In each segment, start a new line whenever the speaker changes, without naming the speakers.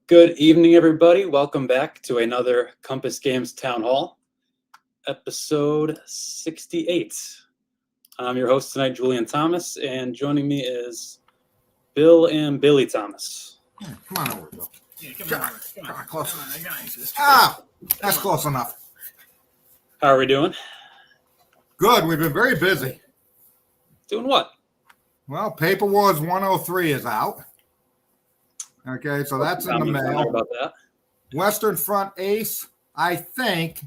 Good evening, everybody. Welcome back to another Compass Games Town Hall, episode 68. I'm your host tonight, Julian Thomas, and joining me is Bill and Billy Thomas.
Come on over, Bill.
Yeah, come on,
close.
Come on, I got you.
That's close enough.
How are we doing?
Good. We've been very busy.
Doing what?
Well, Paper Wars 103 is out. Okay, so that's in the mail.
About that.
Western Front Ace, I think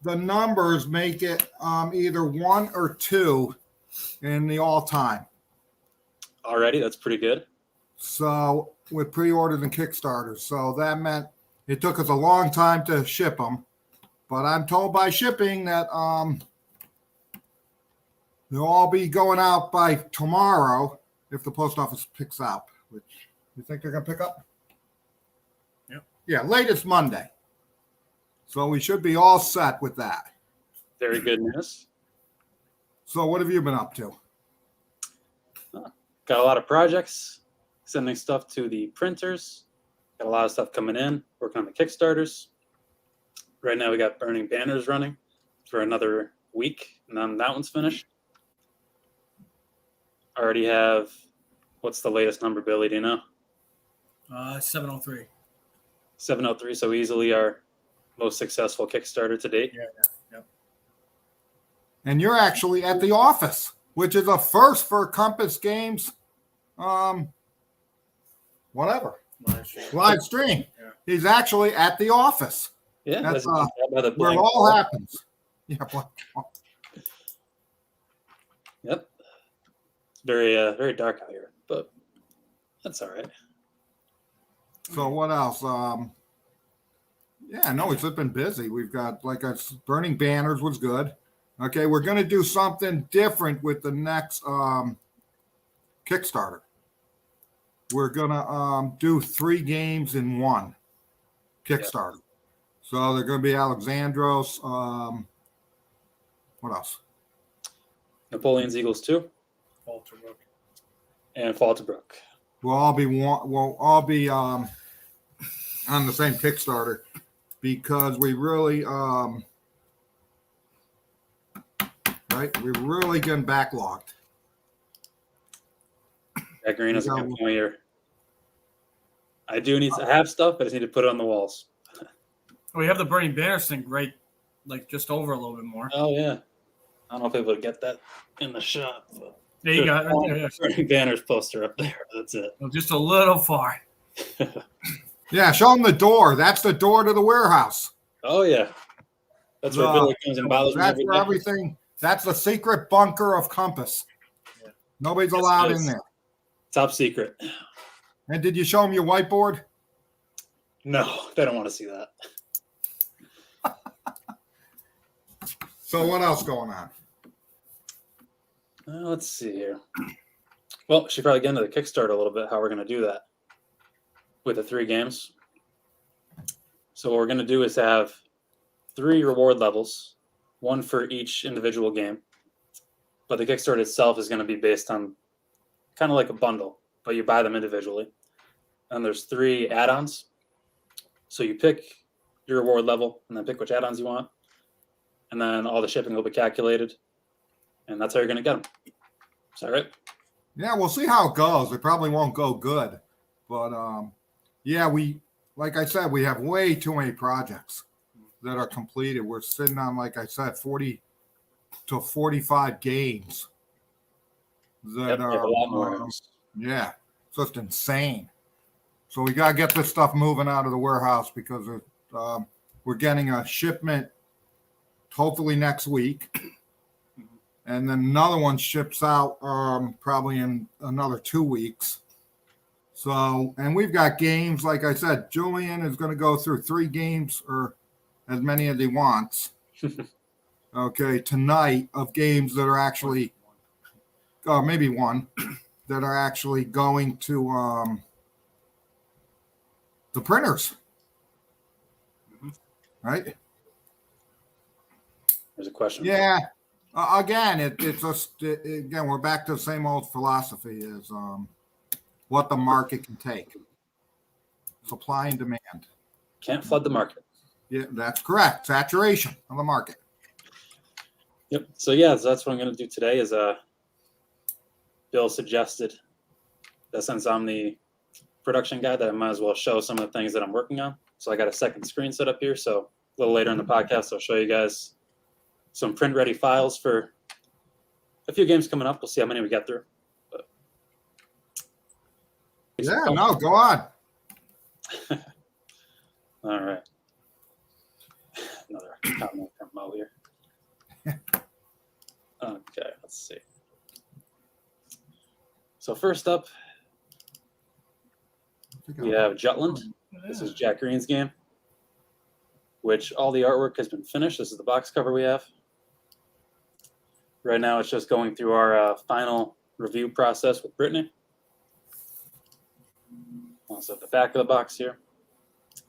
the numbers make it either 1 or 2 in the all-time.
Alrighty, that's pretty good.
So with pre-orders and Kickstarters. So that meant it took us a long time to ship them. But I'm told by shipping that they'll all be going out by tomorrow if the post office picks up, which you think they're going to pick up?
Yep.
Yeah, latest Monday. So we should be all set with that.
Very good news.
So what have you been up to?
Got a lot of projects, sending stuff to the printers. Got a lot of stuff coming in, working on the Kickstarters. Right now we got Burning Banners running for another week, and then that one's finished. Already have, what's the latest number, Billy? Do you know?
703.
703, so easily our most successful Kickstarter to date.
Yeah.
And you're actually at the office, which is a first for Compass Games. Whatever. Live stream.
Yeah.
He's actually at the office.
Yeah,
That's
by the
where it
blank.
all happens. Yeah.
Yep. It's very dark out here, but that's all right.
So what else? Yeah, no, it's been busy. We've got Burning Banners was good. Okay, we're going to do something different with the next Kickstarter. We're going to do 3 games in one Kickstarter. Yeah. So they're going to be Alexandros. What else?
Napoleon's Eagles 2.
Falterbrook.
And Falterbrook.
We'll all be on the same Kickstarter because we really right, we're really getting backlogged.
That green is a good point here. I have stuff, but I just need to put it on the walls.
We have the Burning Banners thing right, like just over a little bit more.
Oh yeah, I don't know if able to get that in the shop. But
there you go. Right there, yeah.
Burning Banners poster up there. That's it.
Well, just a little far.
Yeah, show them the door. That's the door to the warehouse.
Oh yeah, that's where Billy comes and bothers me.
That's where everything. That's the secret bunker of Compass. Yeah. Nobody's allowed in there. Top
secret.
And did you show them your whiteboard?
No, they don't want to see that.
So what else going on?
Let's see here. Well, should probably get into the Kickstarter a little bit, how we're going to do that with the 3 games. So what we're going to do is have 3 reward levels, 1 for each individual game. But the Kickstarter itself is going to be based on kind of like a bundle, but you buy them individually. And there's 3 add-ons. So you pick your reward level and then pick which add-ons you want. And then all the shipping will be calculated. And that's how you're going to get them. Is that right?
Yeah, we'll see how it goes. It probably won't go good. But, yeah, like I said, we have way too many projects that are completed. We're sitting on, like I said, 40 to 45 games that are
a lot more.
Yeah, it's just insane. So we got to get this stuff moving out of the warehouse because we're getting a shipment hopefully next week. And then another one ships out probably in another 2 weeks. So, and we've got games, like I said, Julian is going to go through 3 games or as many as he wants. Okay, tonight of games that are actually, maybe 1, that are actually going to the printers. Right?
There's a question.
Yeah. Again, again, we're back to the same old philosophy is what the market can take. Supply and demand.
Can't flood the market.
Yeah, that's correct. Saturation of the market.
Yep. So yeah, that's what I'm going to do today. Is Bill suggested that since I'm the production guy, that I might as well show some of the things that I'm working on. So I got a second screen set up here. So a little later in the podcast, I'll show you guys some print ready files for a few games coming up. We'll see how many we get through. But
Yeah, no, go on.
All right. Another comment from Mo here. Okay, let's see. So first up, we have Jutland. This is Jack Green's game, which all the artwork has been finished. This is the box cover we have. Right now, it's just going through our final review process with Brittany. Also, the back of the box here.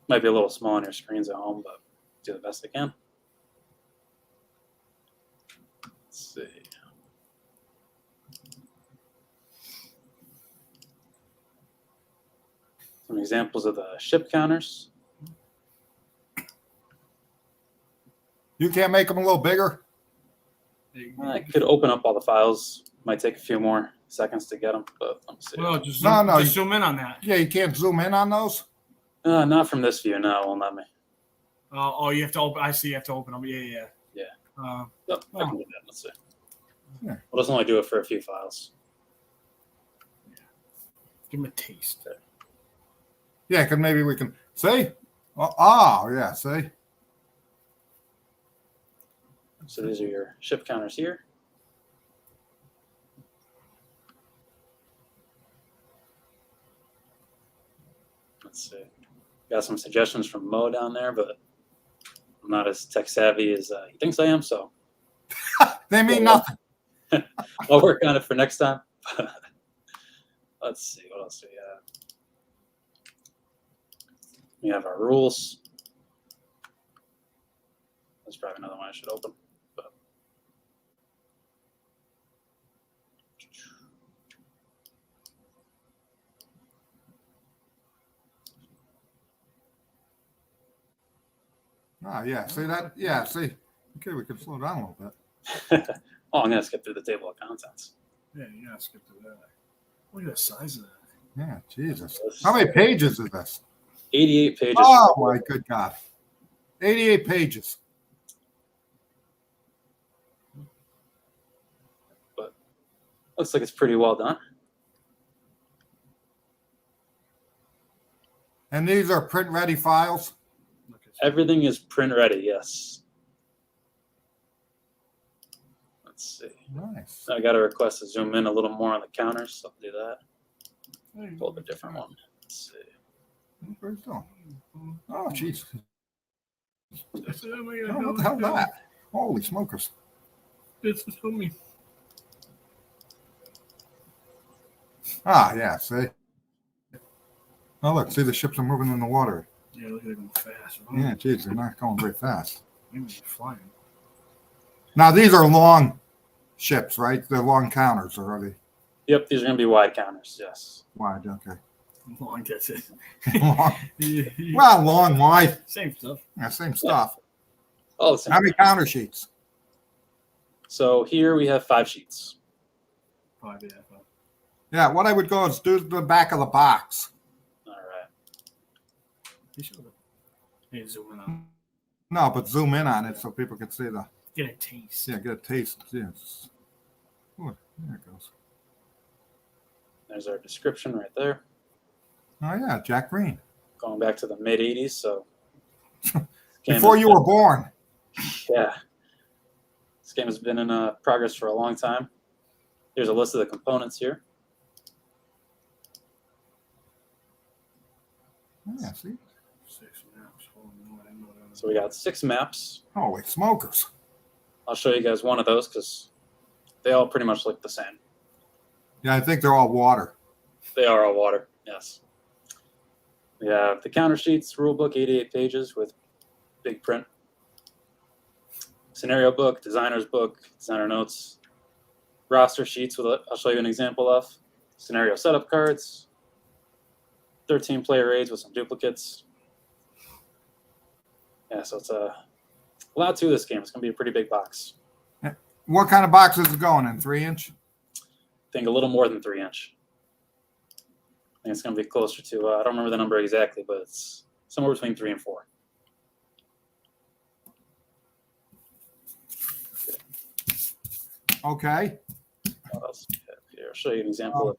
Might be a little small on your screens at home, but do the best I can. Let's see. Some examples of the ship counters.
You can't make them a little bigger?
I could open up all the files. Might take a few more seconds to get them, but let me see.
Well, just
just
zoom in on that.
Yeah, you can't zoom in on those?
Not from this view. No, it won't let me.
Oh, you have to open. I see. You have to open them. Yeah.
Yeah.
Uh,
Oh, I can do that. Let's see.
Yeah.
We'll just only do it for a few files.
give them a taste.
Yeah, because maybe we can see. Oh, yeah, see.
So these are your ship counters here. Let's see. Got some suggestions from Mo down there, but I'm not as tech savvy as he thinks I am, so
They mean nothing.
I'll work on it for next time. Let's see, what else do we have? We have our rules. That's probably another one I should open. But
Oh, yeah, see that? Yeah, see. Okay, we can slow down a little bit.
oh, I'm gonna skip through the table of contents.
Yeah, you gotta skip to that. Look at the size of that.
Yeah, Jesus. How many pages is this?
88 pages.
Oh, my good God. 88 pages.
But looks like it's pretty well done.
And these are print ready files?
Look at
Everything is print ready, yes. Let's see.
Nice.
I got a request to zoom in a little more on the counters, so I'll do that.
There you
Pull
go.
up a different one. Let's see.
Where's it going? Oh, jeez.
That's it. Oh my
Oh,
God.
what the hell is that? Holy smokers.
It's me.
Ah, yeah, see? Oh, look, see the ships are moving in the water.
Yeah, look at it going fast. Oh,
Yeah, geez, they're not going very fast.
maybe they're flying.
Now, these are long ships, right? They're long counters already.
Yep, these are going to be wide counters, yes.
Wide, okay.
Long, that's it.
Long. Well, long, wide.
Same stuff.
Yeah, same stuff.
All the same.
How many counter sheets?
So here we have 5 sheets.
5, yeah. 5.
Yeah, what I would go is do the back of the box.
All right.
You should have. Hey, zoom in on.
No, but zoom in on it so people can see the,
Get a taste.
yeah, get a taste. Yeah, it's, oh, there it goes.
There's our description right there.
Oh, yeah, Jack Green.
Going back to the mid 80s, so
Before you were born.
Yeah. This game has been in progress for a long time. Here's a list of the components here.
Yeah, see?
6 maps. Oh, no, I didn't know that.
So we got 6 maps.
Holy smokers.
I'll show you guys one of those because they all pretty much look the same.
Yeah, I think they're all water.
They are all water, yes. We have the counter sheets, rule book, 88 pages with big print. Scenario book, designer's book, designer notes, roster sheets with I'll show you an example of. Scenario setup cards, 13-player raids with some duplicates. Yeah, so it's a lot to this game. It's going to be a pretty big box.
What kind of box is it going in? 3-inch?
I think a little more than 3-inch. I think it's going to be closer to, I don't remember the number exactly, but it's somewhere between 3 and 4.
Okay.
What else do we have here? I'll show you an example of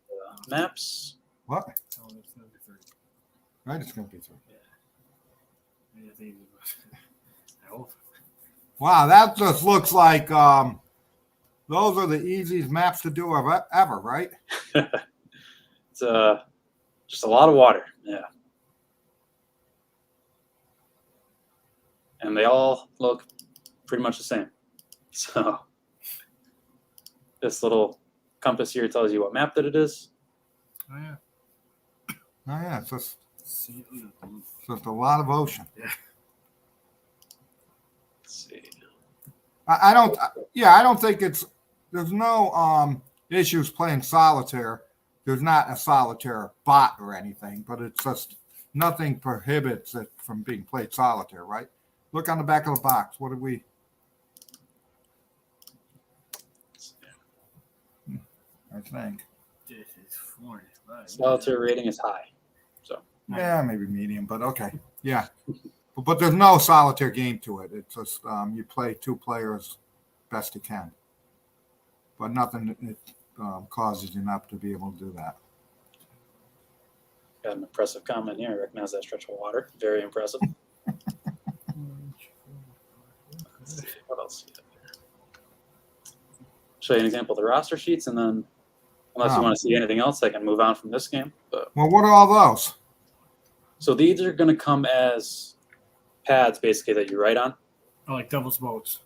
the maps.
What?
Oh, it's gonna be 30.
Right, it's going to be 3.
Yeah, I think I hope.
Wow, that just looks like those are the easiest maps to do ever, right?
It's just a lot of water. Yeah. And they all look pretty much the same. So this little compass here tells you what map that it is.
Oh yeah.
Oh, yeah, it's just
See,
a lot of ocean.
Let's see.
I don't think there's no issues playing solitaire. There's not a solitaire bot or anything, but it's just nothing prohibits it from being played solitaire, right? Look on the back of the box. What did we? I think.
this is 40. Right.
Solitaire rating is high. So
Yeah, maybe medium, but okay. Yeah. But there's no solitaire game to it. It's just you play 2 players best you can. But nothing that causes you not to be able to do that.
got an impressive comment here. I recognize that stretch of water. Very impressive. Let's see, what else do you have here? Show you an example of the roster sheets, and then unless you want to see anything else, I can move on from this game. But
Well, what are all those?
so these are going to come as pads, basically, that you write on.
Oh, like Devil's Boats.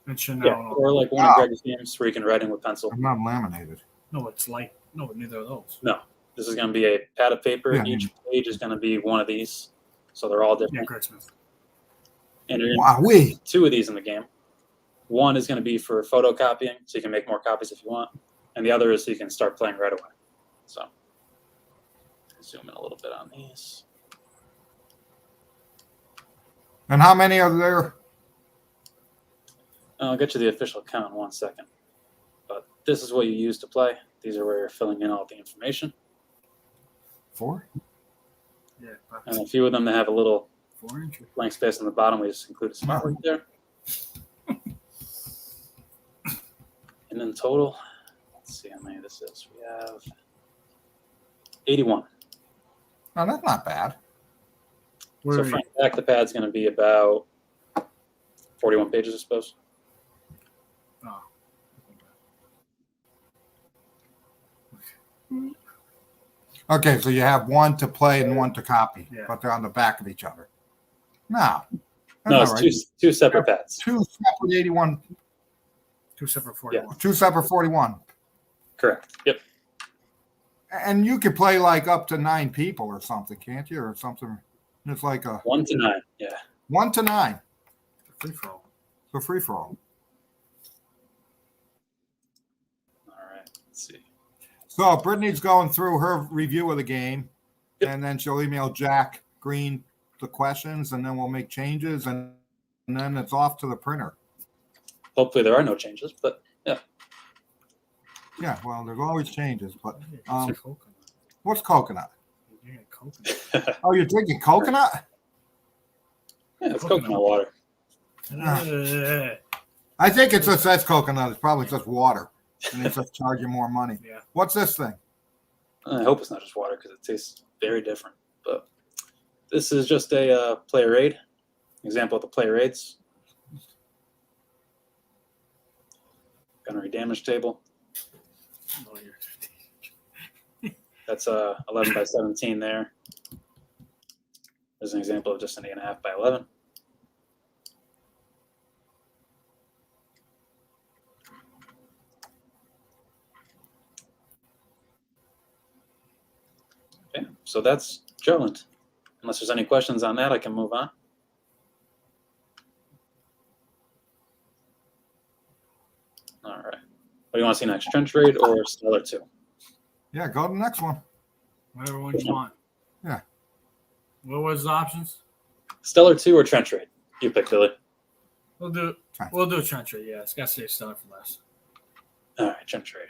And Chanel.
Yeah, or like one of Greg's games where you can write in with pencil.
I'm not laminated.
No, it's like no, neither of those.
No, this is going to be a pad of paper.
Yeah.
Each page is going to be one of these, so they're all
Yeah,
different.
Greg Smith.
And you're
Wow, we.
2 of these in the game. One is going to be for photocopying, so you can make more copies if you want, and the other is so you can start playing right away. So, zoom in a little bit on these.
And how many are there?
I'll get you the official count in 1 second. But this is what you use to play. These are where you're filling in all the information.
4?
Yeah,
And a few of them that have a little
4 inch.
blank space on the bottom, we just include a smart right there. And in total, let's see how many this is. We have 81.
No, that's not bad.
Where
So
are
front
you?
and back, the pad's going to be about 41 pages, I suppose.
Oh.
Okay, so you have one to play and one to copy,
Yeah.
but they're on the back of each other. No.
No,
That's
it's
all right.
two separate pads.
2 separate 81,
2 separate 41.
2 separate 41.
Correct. Yep.
And you could play like up to 9 people or something, can't you? Or something. It's like a
1 to 9. Yeah.
1 to 9.
Free for all.
So free for all.
All right. Let's see.
So Brittany's going through her review of the game,
Yep.
and then she'll email Jack Green the questions, and then we'll make changes, and then it's off to the printer.
Hopefully there are no changes, but yeah.
Yeah, well, there's always changes, but
It's
Um,
a coconut.
what's coconut?
You're getting coconut.
Oh, you're drinking coconut?
Yeah, it's coconut water.
I think it just says coconut. It's probably just water, and it's just charging more money.
Yeah.
What's this thing?
I hope it's not just water because it tastes very different. But this is just a player raid. Example of the player raids. Gunnery damage table.
Oh, you're-
That's 11 by 17 there. There's an example of just an 8.5 by 11. Okay, so that's Jutland. Unless there's any questions on that, I can move on. All right. What do you want to see next? Trench raid or Stellar 2?
Yeah, go to the next one.
Whatever one you want. What was the options?
Stellar 2 or Trench Raid? You pick, Billy.
We'll do
Trench.
we'll do a trench raid. Yeah, it's got to say Stellar for last.
All right, Trench Raid.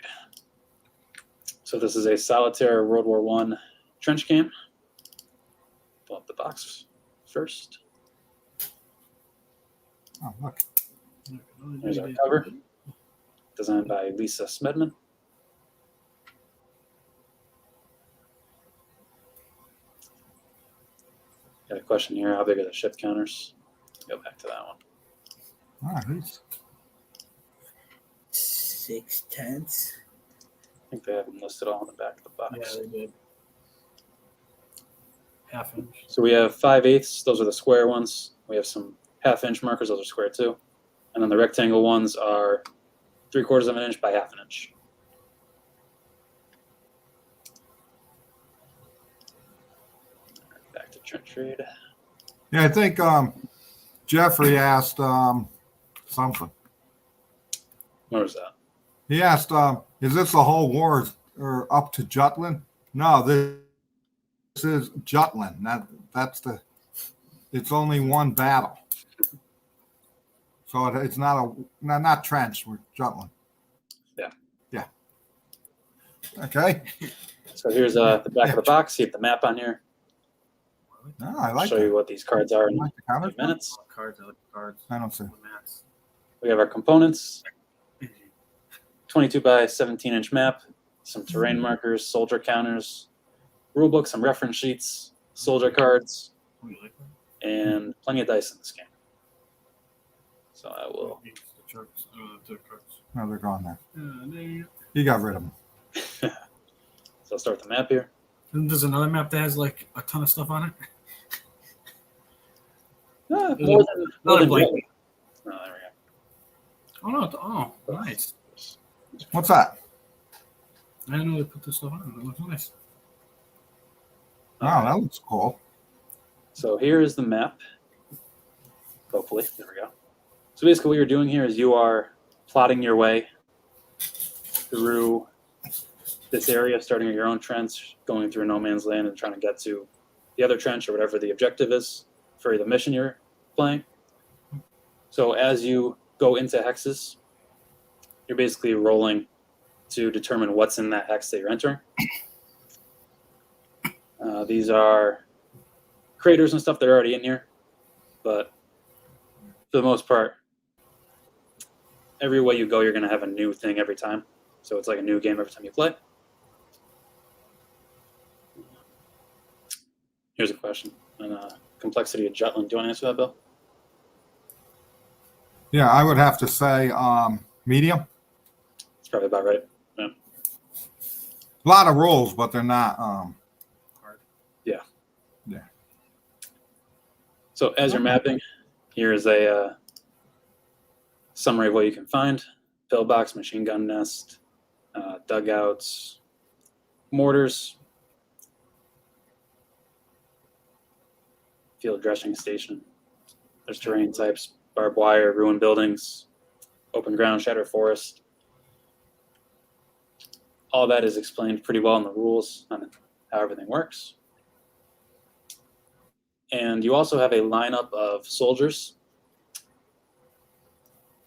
So this is a solitaire World War I trench game. Pull up the box first.
Oh, look.
There's our cover. Designed by Lisa Smedman. Got a question here. How big are the ship counters? Go back to that one.
Ah, nice.
6/10.
I think they have them listed all on the back of the box.
Yeah, they did. Half inch.
So we have 5/8. Those are the square ones. We have some half-inch markers. Those are square too. And then the rectangle ones are 3/4 of an inch by half an inch. Back to trench raid.
Yeah, I think Jeffrey asked something.
What was that?
He asked, is this the whole war or up to Jutland? No, this is Jutland. It's only one battle. So it's not trench, we're Jutland.
Yeah.
Yeah. Okay.
So here's the back of the box. You have the map on here.
No, I like
Show
that.
you what these cards are in
You like the
a
counters?
few minutes.
Cards. I like cards.
I don't see.
The mats.
We have our components. 22 by 17-inch map. Some terrain markers, soldier counters, rulebook, some reference sheets, soldier cards,
Oh, you like that?
and plenty of dice in this game. So I will.
The charts. The cards.
No, they're gone there.
There.
He got rid of them.
So I'll start the map here.
And there's another map that has like a ton of stuff on it.
More
There's
than
another blank.
one. Oh, there we go.
Oh no! Oh, nice.
What's that?
I didn't know they put this stuff on. It looks nice.
Wow, that looks cool.
So here is the map. Hopefully, there we go. So basically what you're doing here is you are plotting your way through this area, starting at your own trench, going through no man's land and trying to get to the other trench or whatever the objective is for the mission you're playing. So as you go into hexes, you're basically rolling to determine what's in that hex that you're entering. These are craters and stuff that are already in here, but for the most part, every way you go, you're going to have a new thing every time. So it's like a new game every time you play. Here's a question on complexity of Jutland. Do you want to answer that, Bill?
Yeah, I would have to say medium.
It's probably about right. Yeah.
A lot of rules, but they're not.
Hard.
Yeah.
Yeah.
So as you're mapping, here is a summary of what you can find. Pillbox, machine gun nest, dugouts, mortars, field dressing station. There's terrain types, barbed wire, ruined buildings, open ground, shattered forest. All that is explained pretty well in the rules on how everything works. And you also have a lineup of soldiers.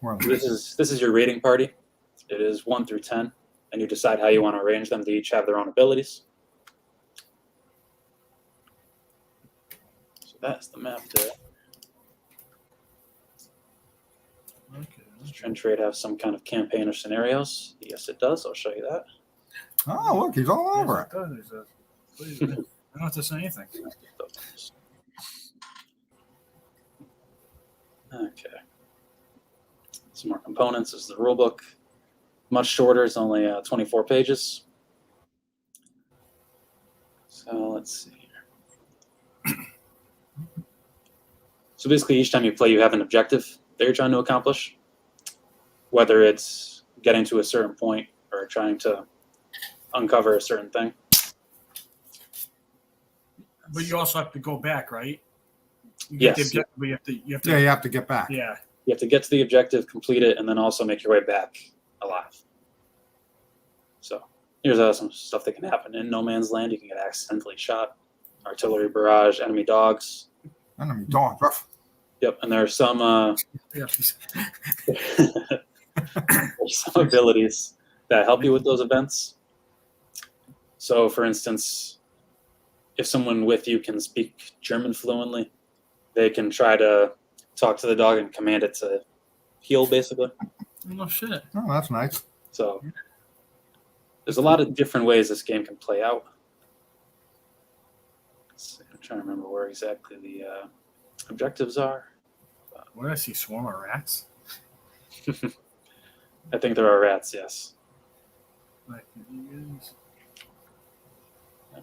Well,
This is your rating party. It is 1 through 10, and you decide how you want to arrange them. They each have their own abilities. So that's the map there.
Okay.
Does Trench Raid have some kind of campaign or scenarios? Yes, it does. I'll show you that.
oh, look, he's all over it.
Please, I don't have to say anything.
Okay. Some more components. This is the rulebook. Much shorter. It's only 24 pages. So let's see here. So basically, each time you play, you have an objective that you're trying to accomplish, whether it's getting to a certain point or trying to uncover a certain thing.
But you also have to go back, right? You
Yes.
get the objective, but you have to.
Yeah, you have to get back.
Yeah.
You have to get to the objective, complete it, and then also make your way back alive. So here's some stuff that can happen in no man's land. You can get accidentally shot artillery barrage, enemy dogs.
Enemy dog. Rough.
Yep, and there are some
Yeah.
there's some abilities that help you with those events. So, for instance, if someone with you can speak German fluently, they can try to talk to the dog and command it to heal, basically.
Oh shit.
Oh, that's nice.
So there's a lot of different ways this game can play out. I'm trying to remember where exactly the objectives are.
Where did I see swarm of rats?
I think there are rats, yes.
Like,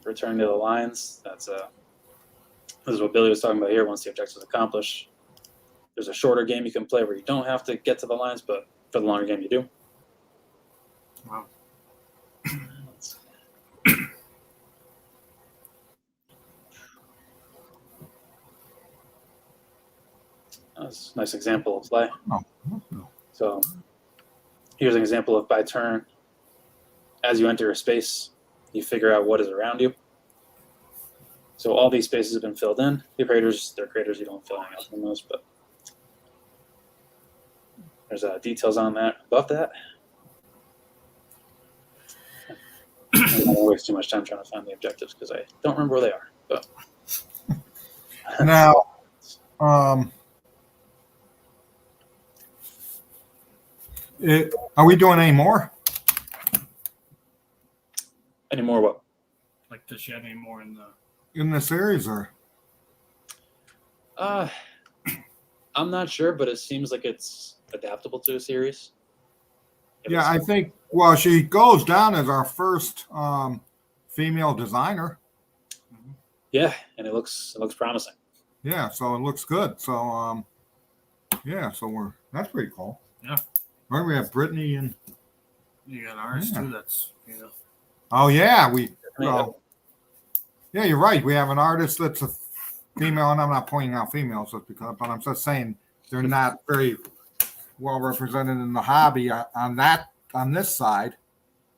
Return to the lines. This is what Billy was talking about here. Once the objective is accomplished, there's a shorter game you can play where you don't have to get to the lines, but for the longer game you do.
Wow.
That's a nice example of play.
Oh.
So here's an example of by turn. As you enter a space, you figure out what is around you. So all these spaces have been filled in. The craters, they're craters, you don't fill anything else in those, but there's details on that, above that. I don't want to waste too much time trying to find the objectives because I don't remember where they are. But
Now, are we doing any more?
any more what?
Like, does she have any more in the?
In the series, or
I'm not sure, but it seems like it's adaptable to a series.
yeah, I think. Well, she goes down as our first female designer.
Yeah, and it looks promising.
Yeah, so it looks good. So yeah, so that's pretty cool.
Yeah.
Right, we have Brittany and
You got ours
Yeah.
too. That's
oh yeah,
Yeah.
yeah, you're right. We have an artist that's a female, and I'm not pointing out females just because, but I'm just saying they're not very well represented in the hobby on this side.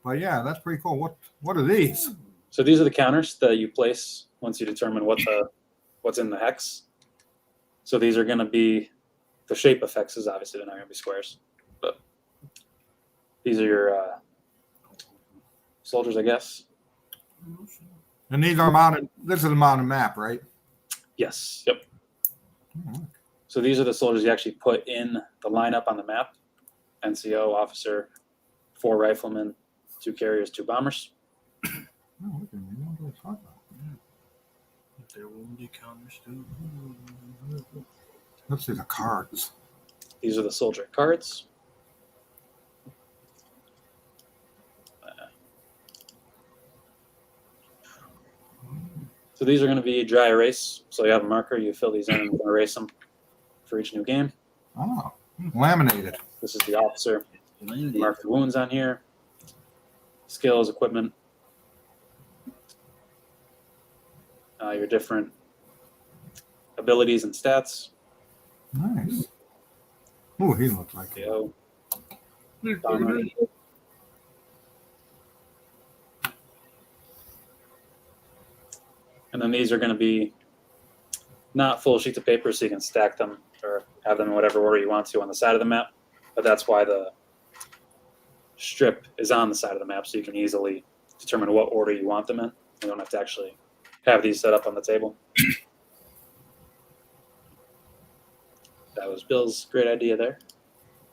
But yeah, that's pretty cool. What are these?
So these are the counters that you place once you determine what's in the hex. So these are going to be the shape of hexes. Obviously, they're not going to be squares, but these are your soldiers, I guess.
And these are mounted. This is a mounted map, right?
Yes. Yep.
Mhm.
So these are the soldiers you actually put in the lineup on the map. NCO, officer, 4 riflemen, 2 carriers, 2 bombers.
Oh, we can remember what we're talking about.
there will be counters too.
Let's see the cards.
These are the soldier cards. So these are going to be dry erase. So you have a marker, you fill these in and erase them for each new game.
Oh, laminated.
This is the officer. You mark the wounds on here. Skills, equipment. Your different abilities and stats.
Nice. Oh, he looks like it.
KO. Bomber. And then these are going to be not full sheets of paper, so you can stack them or have them in whatever order you want to on the side of the map. But that's why the strip is on the side of the map, so you can easily determine what order you want them in. You don't have to actually have these set up on the table. That was Bill's great idea there.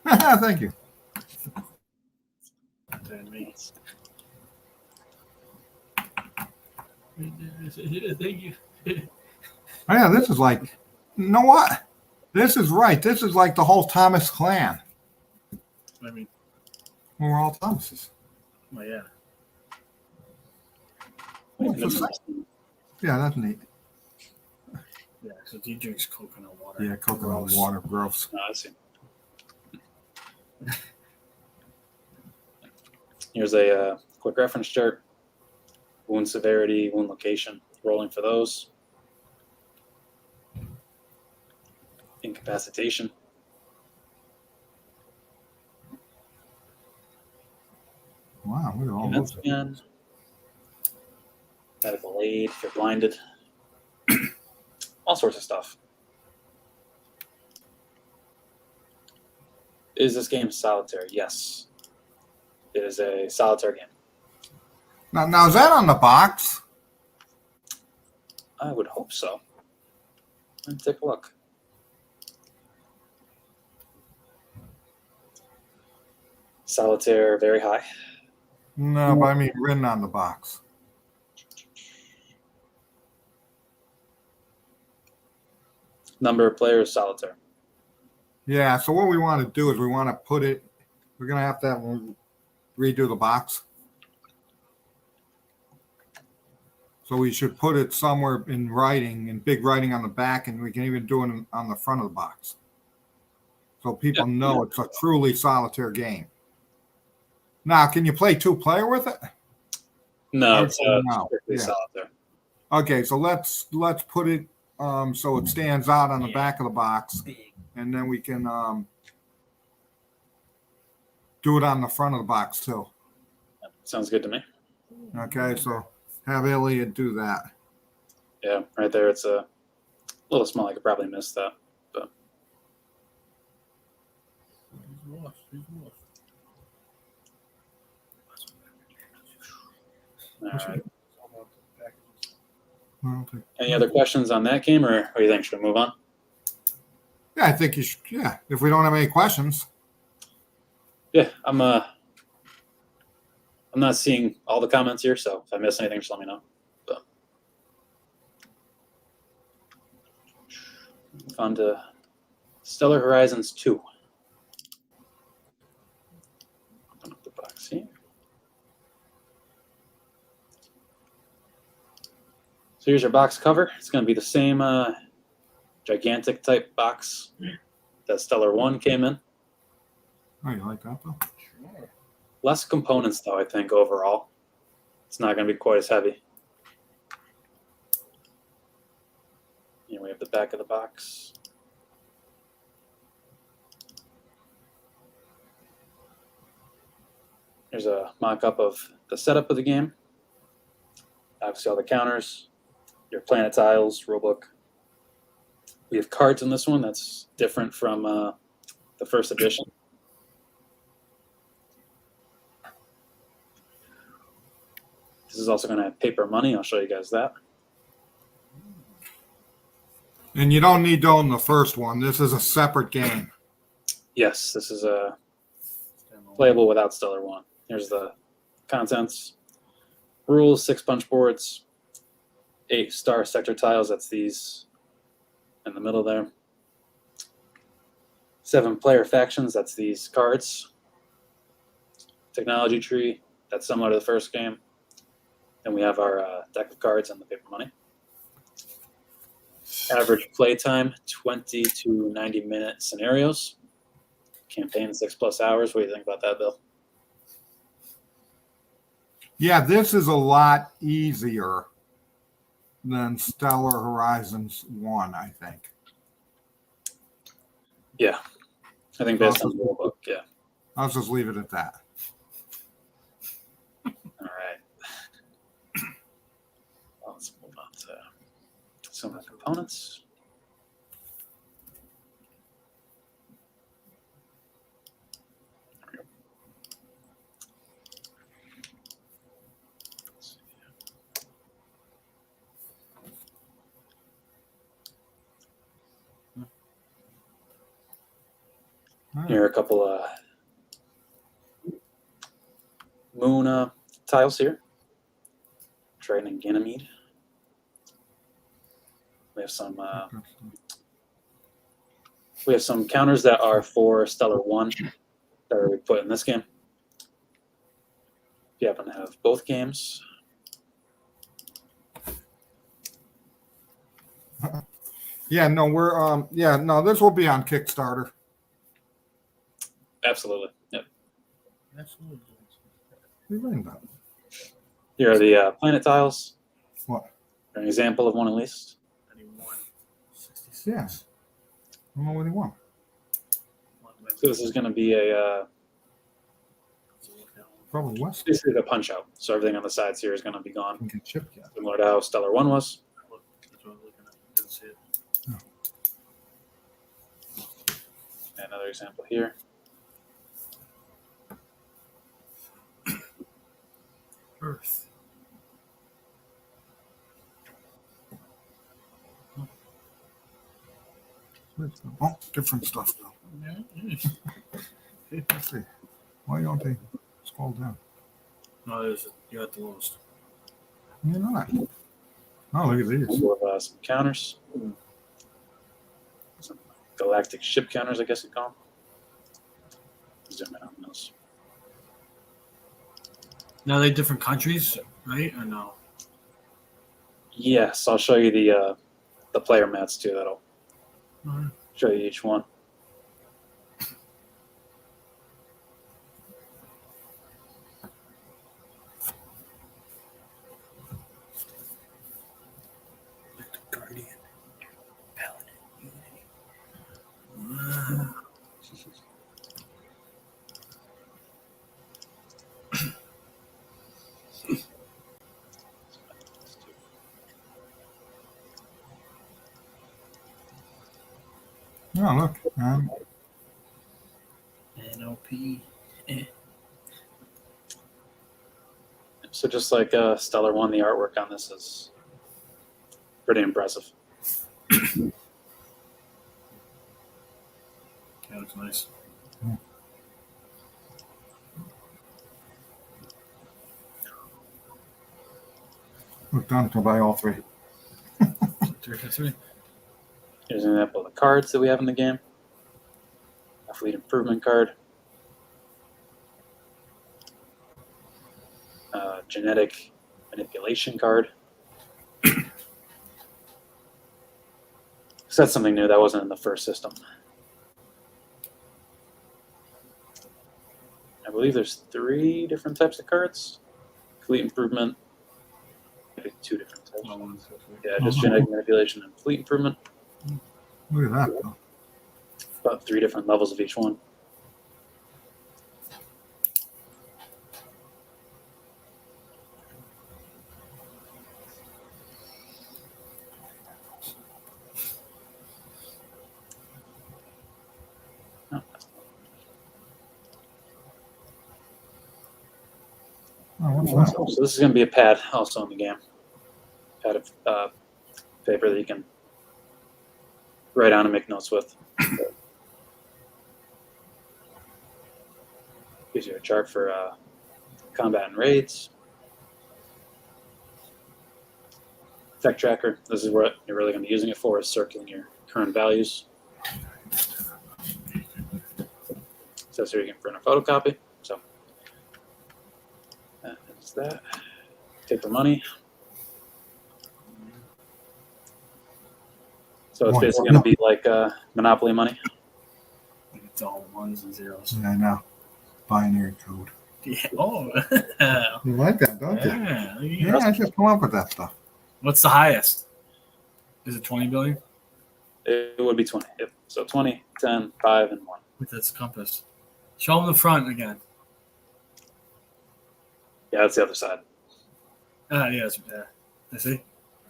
Thank you.
Thank you.
Oh, yeah, this is like, you know what? This is right. This is like the whole Thomas clan.
I mean,
We're all Thomases.
well, yeah.
Yeah, that's neat.
Yeah, because he drinks coconut water.
Yeah, coconut
Gross.
water, gross.
I see. Here's a quick reference chart. Wound severity, wound location, rolling for those. Incapacitation.
Wow, we're all
Units again. Medical aid if you're blinded. all sorts of stuff. Is this game solitaire? Yes. It is a solitaire game.
Now is that on the box?
I would hope so. Let's take a look. Solitaire, very high.
No, but I mean written on the box.
Number of players, solitaire.
Yeah, so what we want to do is we want to put it, we're going to have redo the box. So we should put it somewhere in writing, in big writing on the back, and we can even do it on the front of the box. So people know it's a truly solitaire game. Now, can you play 2-player with it?
No, it's
No.
strictly
Yeah.
solitaire.
Okay, so let's put it so it stands out on the back of the box, and then we can do it on the front of the box too.
Sounds good to me.
Okay, so have Elliot do that.
Yeah, right there. It's a little small. I could probably miss that. But all right.
Okay.
Any other questions on that game, or what do you think? Should we move on?
Yeah, I think you should. Yeah, if we don't have any questions.
Yeah, I'm not seeing all the comments here, so if I miss anything, just let me know. But move on to Stellar Horizons 2. Open up the box here. So here's your box cover. It's going to be the same gigantic type box that Stellar 1 came in.
Oh, you like that though?
Less components, though, I think, overall. It's not going to be quite as heavy. Here we have the back of the box. Here's a mock-up of the setup of the game. Obviously, all the counters, your planet tiles, rulebook. We have cards in this one that's different from the first edition. This is also going to have paper money. I'll show you guys that.
And you don't need to own the first one. This is a separate game.
Yes, this is playable without Stellar 1. Here's the contents. Rules, 6 punch boards, 8 star sector tiles. That's these in the middle there. 7 player factions. That's these cards. Technology tree. That's similar to the first game. Then we have our deck of cards and the paper money. Average play time, 20 to 90-minute scenarios. Campaign 6+ hours. What do you think about that, Bill?
Yeah, this is a lot easier than Stellar Horizons 1, I think.
Yeah. I think based on the rule book, yeah.
I'll just leave it at that.
All right. Well, let's move on to some of the components. There we go. Let's see. Here are a couple moon tiles here. Triton and Ganymede. We have some counters that are for Stellar 1 that are put in this game. If you happen to have both games.
Yeah, no, this will be on Kickstarter.
Absolutely. Yep.
What are you writing about?
Here are the planet tiles.
What?
An example of one at least.
Yeah. I don't know what he wants.
So this is going to be a
Probably West.
basically the punch out. So everything on the sides here is going to be gone,
Can get chipped yet.
similar to how Stellar 1 was. another example here.
Earth.
Oh, different stuff though. Let's see. Why don't they scroll down?
No, you're at the lowest.
You're not. Oh, look at these.
We'll have some counters. Some galactic ship counters, I guess you call them. Zoom in on those.
Now they different countries, right? Or no?
Yes, I'll show you the player mats too. That'll
Alright.
show you each one.
Guardian. Paladin.
Oh, look.
NOP.
So just like Stellar One, the artwork on this is pretty impressive.
That looks nice.
Look done to buy all three.
3 for 3.
Here's an example of the cards that we have in the game. A fleet improvement card. Genetic manipulation card. So that's something new that wasn't in the first system. I believe there's 3 different types of cards. Fleet improvement. Maybe 2 different types.
Oh, 1 for 3.
Yeah, just genetic manipulation and fleet improvement.
Look at that though.
About 3 different levels of each one.
Oh, what's that?
So this is going to be a pad also in the game. Pad of paper that you can write on and make notes with. Gives you a chart for combat and raids. Tech tracker. This is what you're really going to be using it for, is circling your current values. Says here you can print a photocopy. So that is that. Take the money. So it's basically going to be like Monopoly money.
It's all 1s and 0s.
Yeah, I know. Binary code.
Yeah. Oh.
You like that, don't you?
Yeah.
Yeah, I just come up with that stuff.
What's the highest? Is it 20 billion?
It would be 20. Yep. So 20, 10, 5, and 1.
With its compass. Show them the front again.
Yeah, that's the other side.
Yes. You see?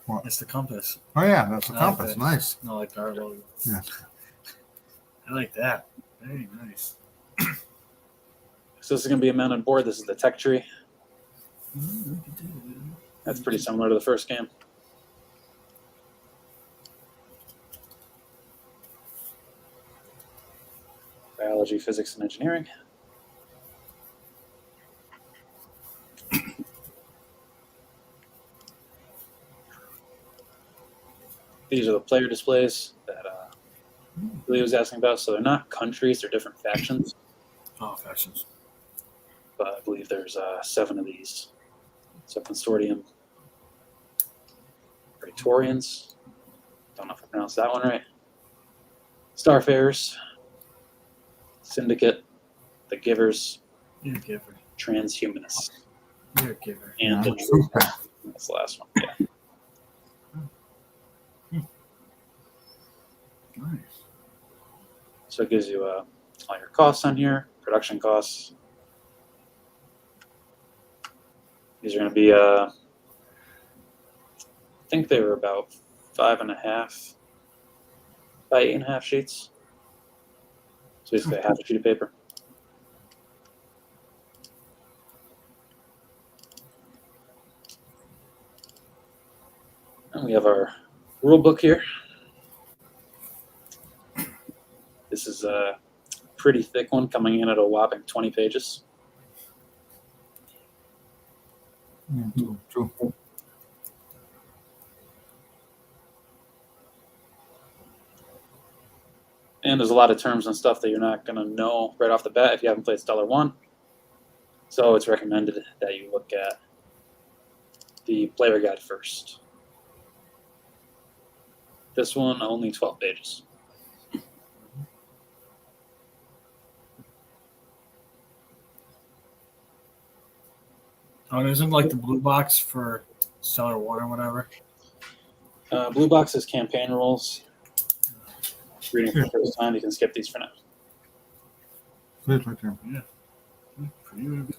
What?
It's the compass.
Oh yeah, that's a
I like
compass.
that.
Nice.
Not like our logo.
Yeah.
I like that. Very nice.
So this is going to be a mounted board. This is the tech tree. That's pretty similar to the first game. Biology, physics, and engineering. These are the player displays that Lee was asking about. So they're not countries, they're different factions.
Oh, fashions.
But I believe there's 7 of these. So Consortium, Praetorians, don't know if I pronounced that one right. Starfarers, Syndicate, the Givers,
You're a giver.
Transhumanists,
You're a giver.
and the
Super.
That's the last one. Yeah.
Nice.
So it gives you all your costs on here, production costs. These are going to be, I think they were about 5.5 by 8.5 sheets. So basically half a sheet of paper. And we have our rule book here. This is a pretty thick one, coming in at a whopping 20 pages.
True.
And there's a lot of terms and stuff that you're not going to know right off the bat if you haven't played Stellar 1. So it's recommended that you look at the player guide first. This one, only 12 pages.
Oh, it isn't like the blue box for Stellar 1 or whatever.
Blue box is campaign rules. Reading for the first time, you can skip these for now.
It's right there.
Pretty good.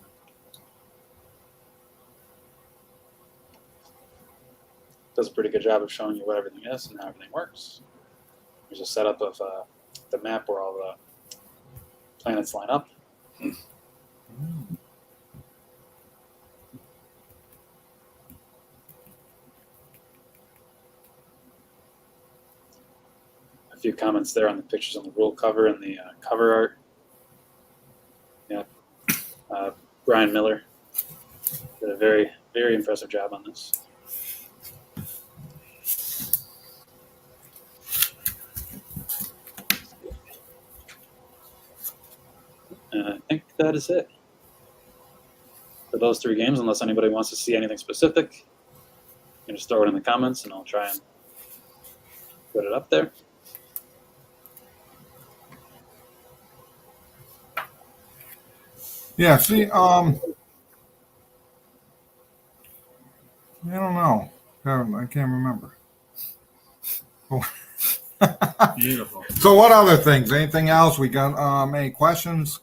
Does a pretty good job of showing you what everything is and how everything works. There's a setup of the map where all the planets line up. A few comments there on the pictures on the rule cover and the cover art. Yeah, Brian Miller did a very, very impressive job on this. And I think that is it for those 3 games, unless anybody wants to see anything specific. You can just throw it in the comments and I'll try and put it up there.
Yeah, see, I don't know. I can't remember.
Beautiful.
So what other things? Anything else? We got any questions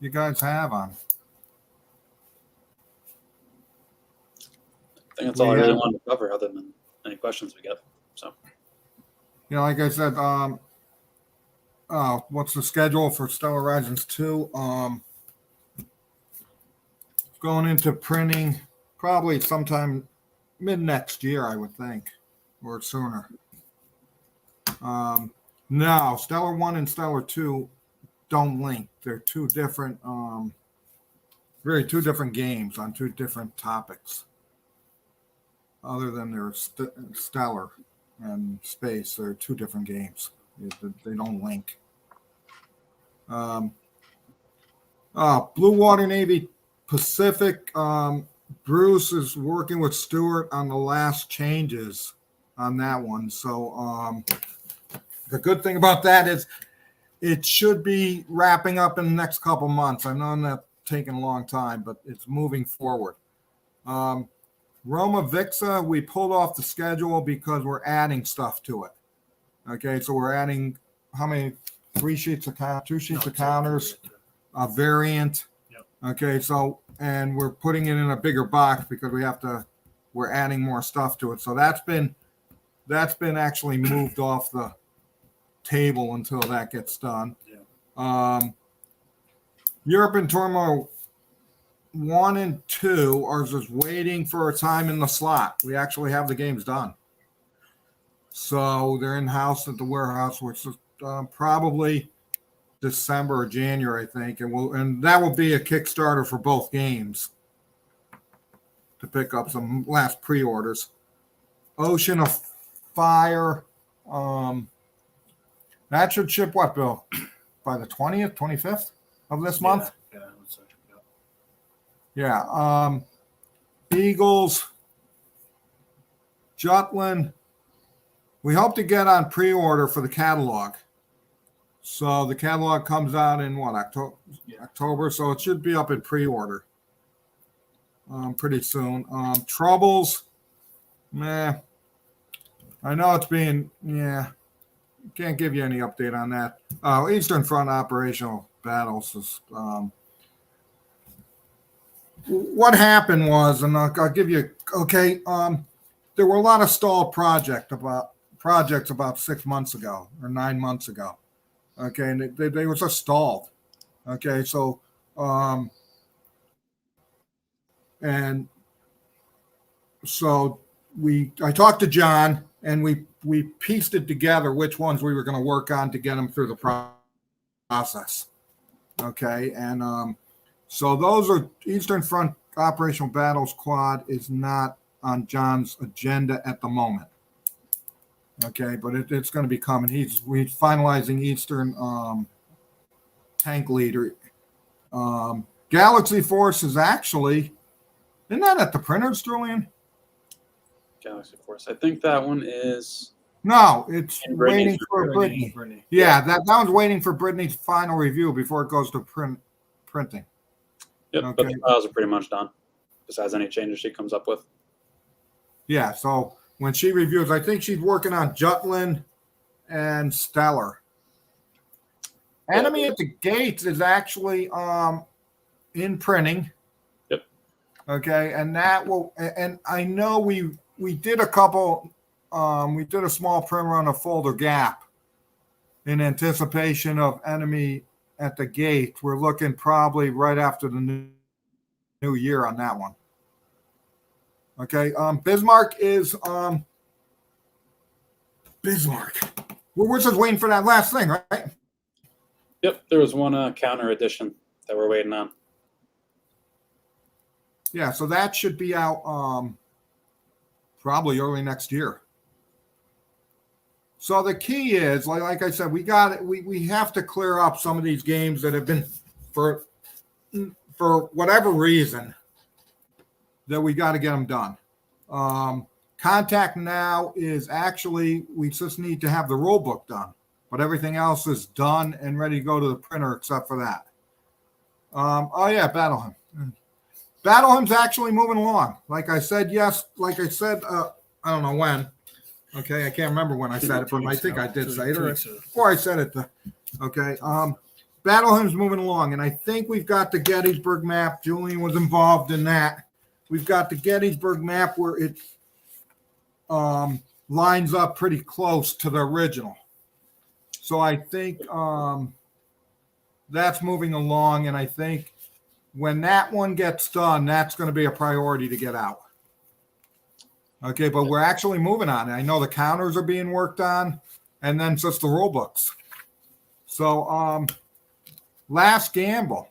you guys have on?
I think that's all I really wanted to cover, other than any questions we get. So,
Yeah, like I said, what's the schedule for Stellar Horizons 2? Going into printing probably sometime mid next year, I would think, or sooner. No, Stellar 1 and Stellar 2 don't link. They're two different, two different games on 2 different topics. Other than their Stellar and Space, they're 2 different games. They don't link. Blue Water Navy Pacific, Bruce is working with Stuart on the last changes on that one. So the good thing about that is it should be wrapping up in the next couple months. I know that's taking a long time, but it's moving forward. Roma Vixa, we pulled off the schedule because we're adding stuff to it. Okay, so we're adding how many? 3 sheets of count, 2 sheets of counters, a variant. Okay, so, and we're putting it in a bigger box because we're adding more stuff to it. So that's been actually moved off the table until that gets done. Europe and Turmoil 1 and 2 are just waiting for a time in the slot. We actually have the games done. So they're in-house at the warehouse, which is probably December or January, I think, and that will be a Kickstarter for both games to pick up some last pre-orders. Ocean of Fire, that should ship what, Bill? By the 20th, 25th of this month? Yeah. Eagles, Jutland. We hope to get on pre-order for the catalog. So the catalog comes out in what, October? So it should be up in pre-order pretty soon. Troubles, I know it's being, can't give you any update on that. Eastern Front operational battles is, what happened was, and I'll give you, there were a lot of stalled projects about 6 months ago or 9 months ago. Okay, and they were just stalled. Okay, so and so I talked to John, and we pieced it together which ones we were going to work on to get them through the process. Okay, and so those are Eastern Front Operational Battles Quad is not on John's agenda at the moment. Okay, but it's going to be coming. We're finalizing Eastern Tank Leader. Galaxy Force is actually, isn't that at the printers, Julian?
Galaxy Force. I think that one is.
No, it's
And Brittany's
waiting for Brittany.
Brittany.
Yeah, that one's waiting for Brittany's final review before it goes to printing.
Yep,
Okay.
but the files are pretty much done. Besides any changes she comes up with.
Yeah, so when she reviews, I think she's working on Jutland and Stellar. Enemy at the Gates is actually in printing.
Yep.
Okay, and that will, and I know we did a couple, we did a small print run of Folder Gap in anticipation of Enemy at the Gate. We're looking probably right after the new year on that one. Okay, Bismarck is Bismarck. We're just waiting for that last thing, right?
Yep, there was one counter edition that we're waiting on.
Yeah, so that should be out probably early next year. So the key is, like I said, we have to clear up some of these games that have been for whatever reason that we got to get them done. Contact Now is actually, we just need to have the rule book done, but everything else is done and ready to go to the printer except for that. Oh yeah, Battlehymn. Battlehymn's actually moving along. Like I said, yes. Like I said, I don't know when. Okay, I can't remember when I said it, but I think I did say it before I said it. Okay, Battlehymn's moving along, and I think we've got the Gettysburg map. Julian was involved in that. We've got the Gettysburg map where it lines up pretty close to the original. So I think that's moving along, and I think when that one gets done, that's going to be a priority to get out. Okay, but we're actually moving on. I know the counters are being worked on, and then just the rule books. So Last Gamble,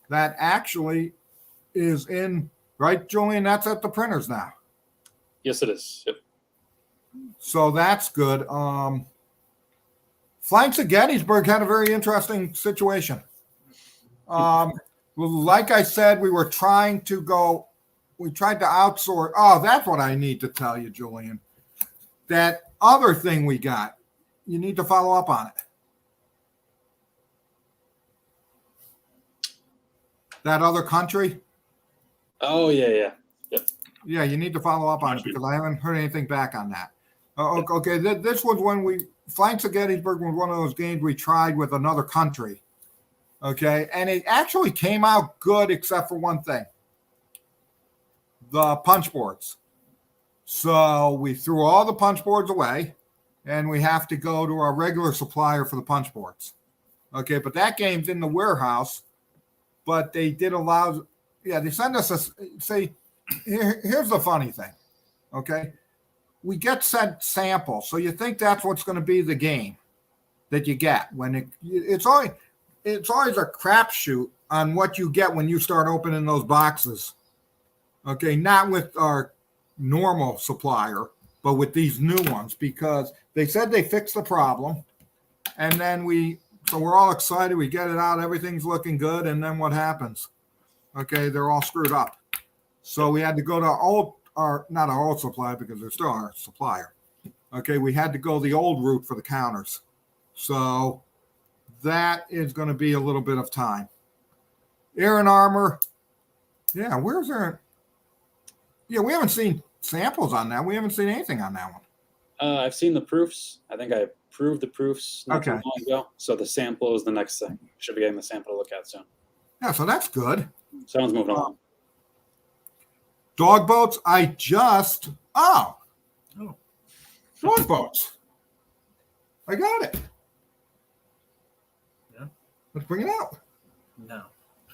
that actually is in, right, Julian? That's at the printers now.
Yes, it is. Yep.
So that's good. Flanks of Gettysburg had a very interesting situation. Like I said, we tried to outsource. Oh, that's what I need to tell you, Julian. That other thing we got, you need to follow up on it. That other country?
Oh, yeah. Yep.
Yeah, you need to follow up on it because I haven't heard anything back on that. Okay, this was when Flanks of Gettysburg was one of those games we tried with another country. Okay, and it actually came out good except for one thing. The punch boards. So we threw all the punch boards away, and we have to go to our regular supplier for the punch boards. Okay, but that game's in the warehouse, but they did allow, they send us here's the funny thing, okay? We get sent samples, so you think that's what's going to be the game that you get when it's always a crapshoot on what you get when you start opening those boxes. Okay, not with our normal supplier, but with these new ones, because they said they fixed the problem, and then so we're all excited, we get it out, everything's looking good, and then what happens? Okay, they're all screwed up. So we had to go to not our old supplier because they're still our supplier. Okay, we had to go the old route for the counters. So that is going to be a little bit of time. Air and Armor. Yeah, where's there? Yeah, we haven't seen samples on that. We haven't seen anything on that one.
I've seen the proofs. I think I proved the proofs not too long ago. So the sample is the next thing. Should be getting the sample to look at soon.
Yeah, so that's good.
Sounds moving along.
Dog boats. Dog boats. I got it. Let's bring it out.
No.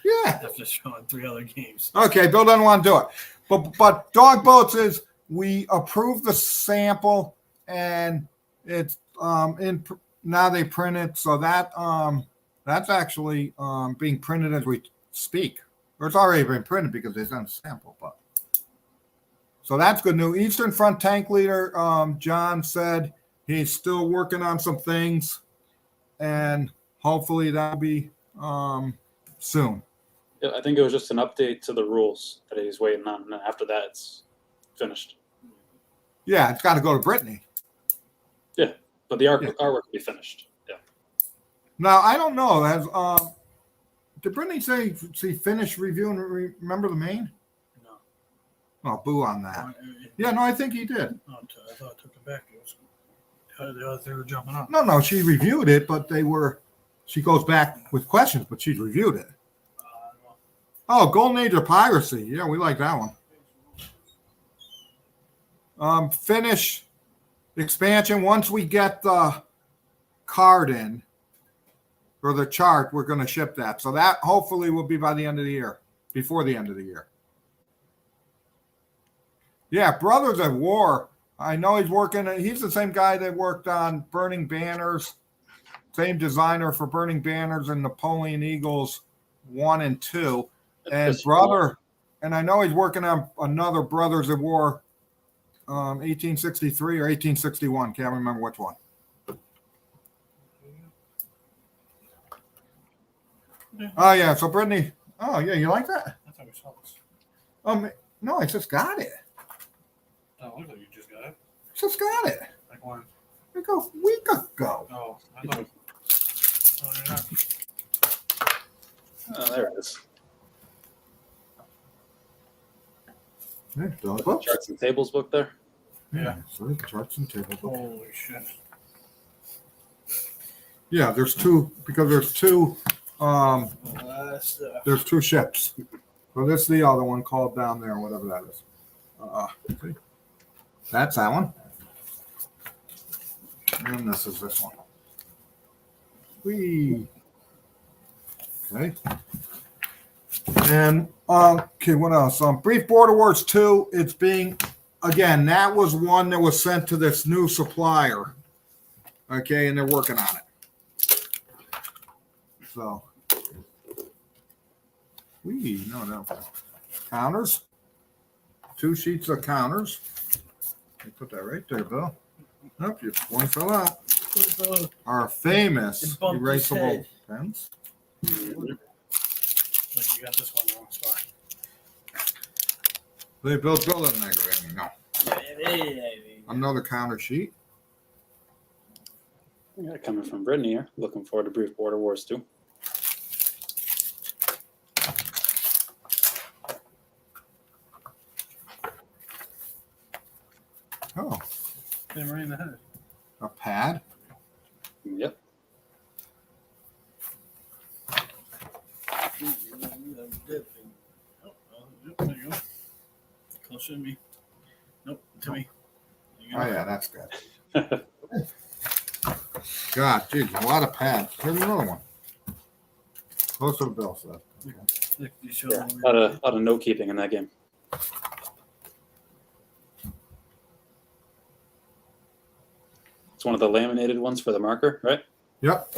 Yeah.
After showing 3 other games.
Okay, Bill doesn't want to do it. But Dog Boats is, we approved the sample and it's now they print it, so that that's actually being printed as we speak. Or it's already been printed because they sent a sample, but so that's good news. Eastern Front Tank Leader John said he's still working on some things and hopefully that'll be soon.
Yeah, I think it was just an update to the rules that he's waiting on, and then after that, it's finished.
Yeah, it's got to go to Brittany.
Yeah, but the artwork will be finished. Yeah.
Now I don't know. Has did Brittany say she finished reviewing Remember the Maine?
No.
Oh, boo on that. Yeah, no, I think he did.
Oh, I thought I took it back. It was, they were jumping up.
No, she reviewed it, but she goes back with questions, but she's reviewed it. Oh, Golden Age of Piracy. Yeah, we like that one. Finish expansion. Once we get the card in, or the chart, we're going to ship that. So that hopefully will be by the end of the year, before the end of the year. Yeah, Brothers at War. I know he's working. He's the same guy that worked on Burning Banners. Same designer for Burning Banners and Napoleon Eagles 1 and 2. And and I know he's working on another Brothers at War, 1863 or 1861. Can't remember which one. Oh yeah, so Brittany. Oh yeah, you like that?
I thought we saw this.
No, I just got it.
Oh, look like you just got it.
Just got it.
Like one.
Like a week ago.
Oh, I thought. Oh, you're not.
Oh, there it is.
Hey, Dog Boats.
Charts and tables book there.
Yeah, so charts and tables.
Holy shit.
Yeah, there's two because there's two. There's two ships. So this is the other one called down there, whatever that is. See? That's that one. And this is this one. Whee. Okay. And okay, what else? Brief Border Wars 2. It's being again. That was one that was sent to this new supplier. Okay, and they're working on it. So. No. Counters. 2 sheets of counters. Let me put that right there, Bill. Nope, your one fell out. Our famous
It bumped his
erasable
head.
pens.
Like you got this one in the wrong spot.
They built building aggravating. No. Another counter sheet.
Yeah, coming from Brittany here. Looking forward to Brief Border Wars 2.
Oh,
Hit him right in the head.
a pad.
Yep.
Oh, there you go. Closer to me. Nope, to me. There you go.
Oh yeah, that's good. God, geez, a lot of pads. Here's another one. Close to the bill, so.
Look, you show
Yeah,
them
a lot of note keeping in that game. It's one of the laminated ones for the marker, right?
Yep.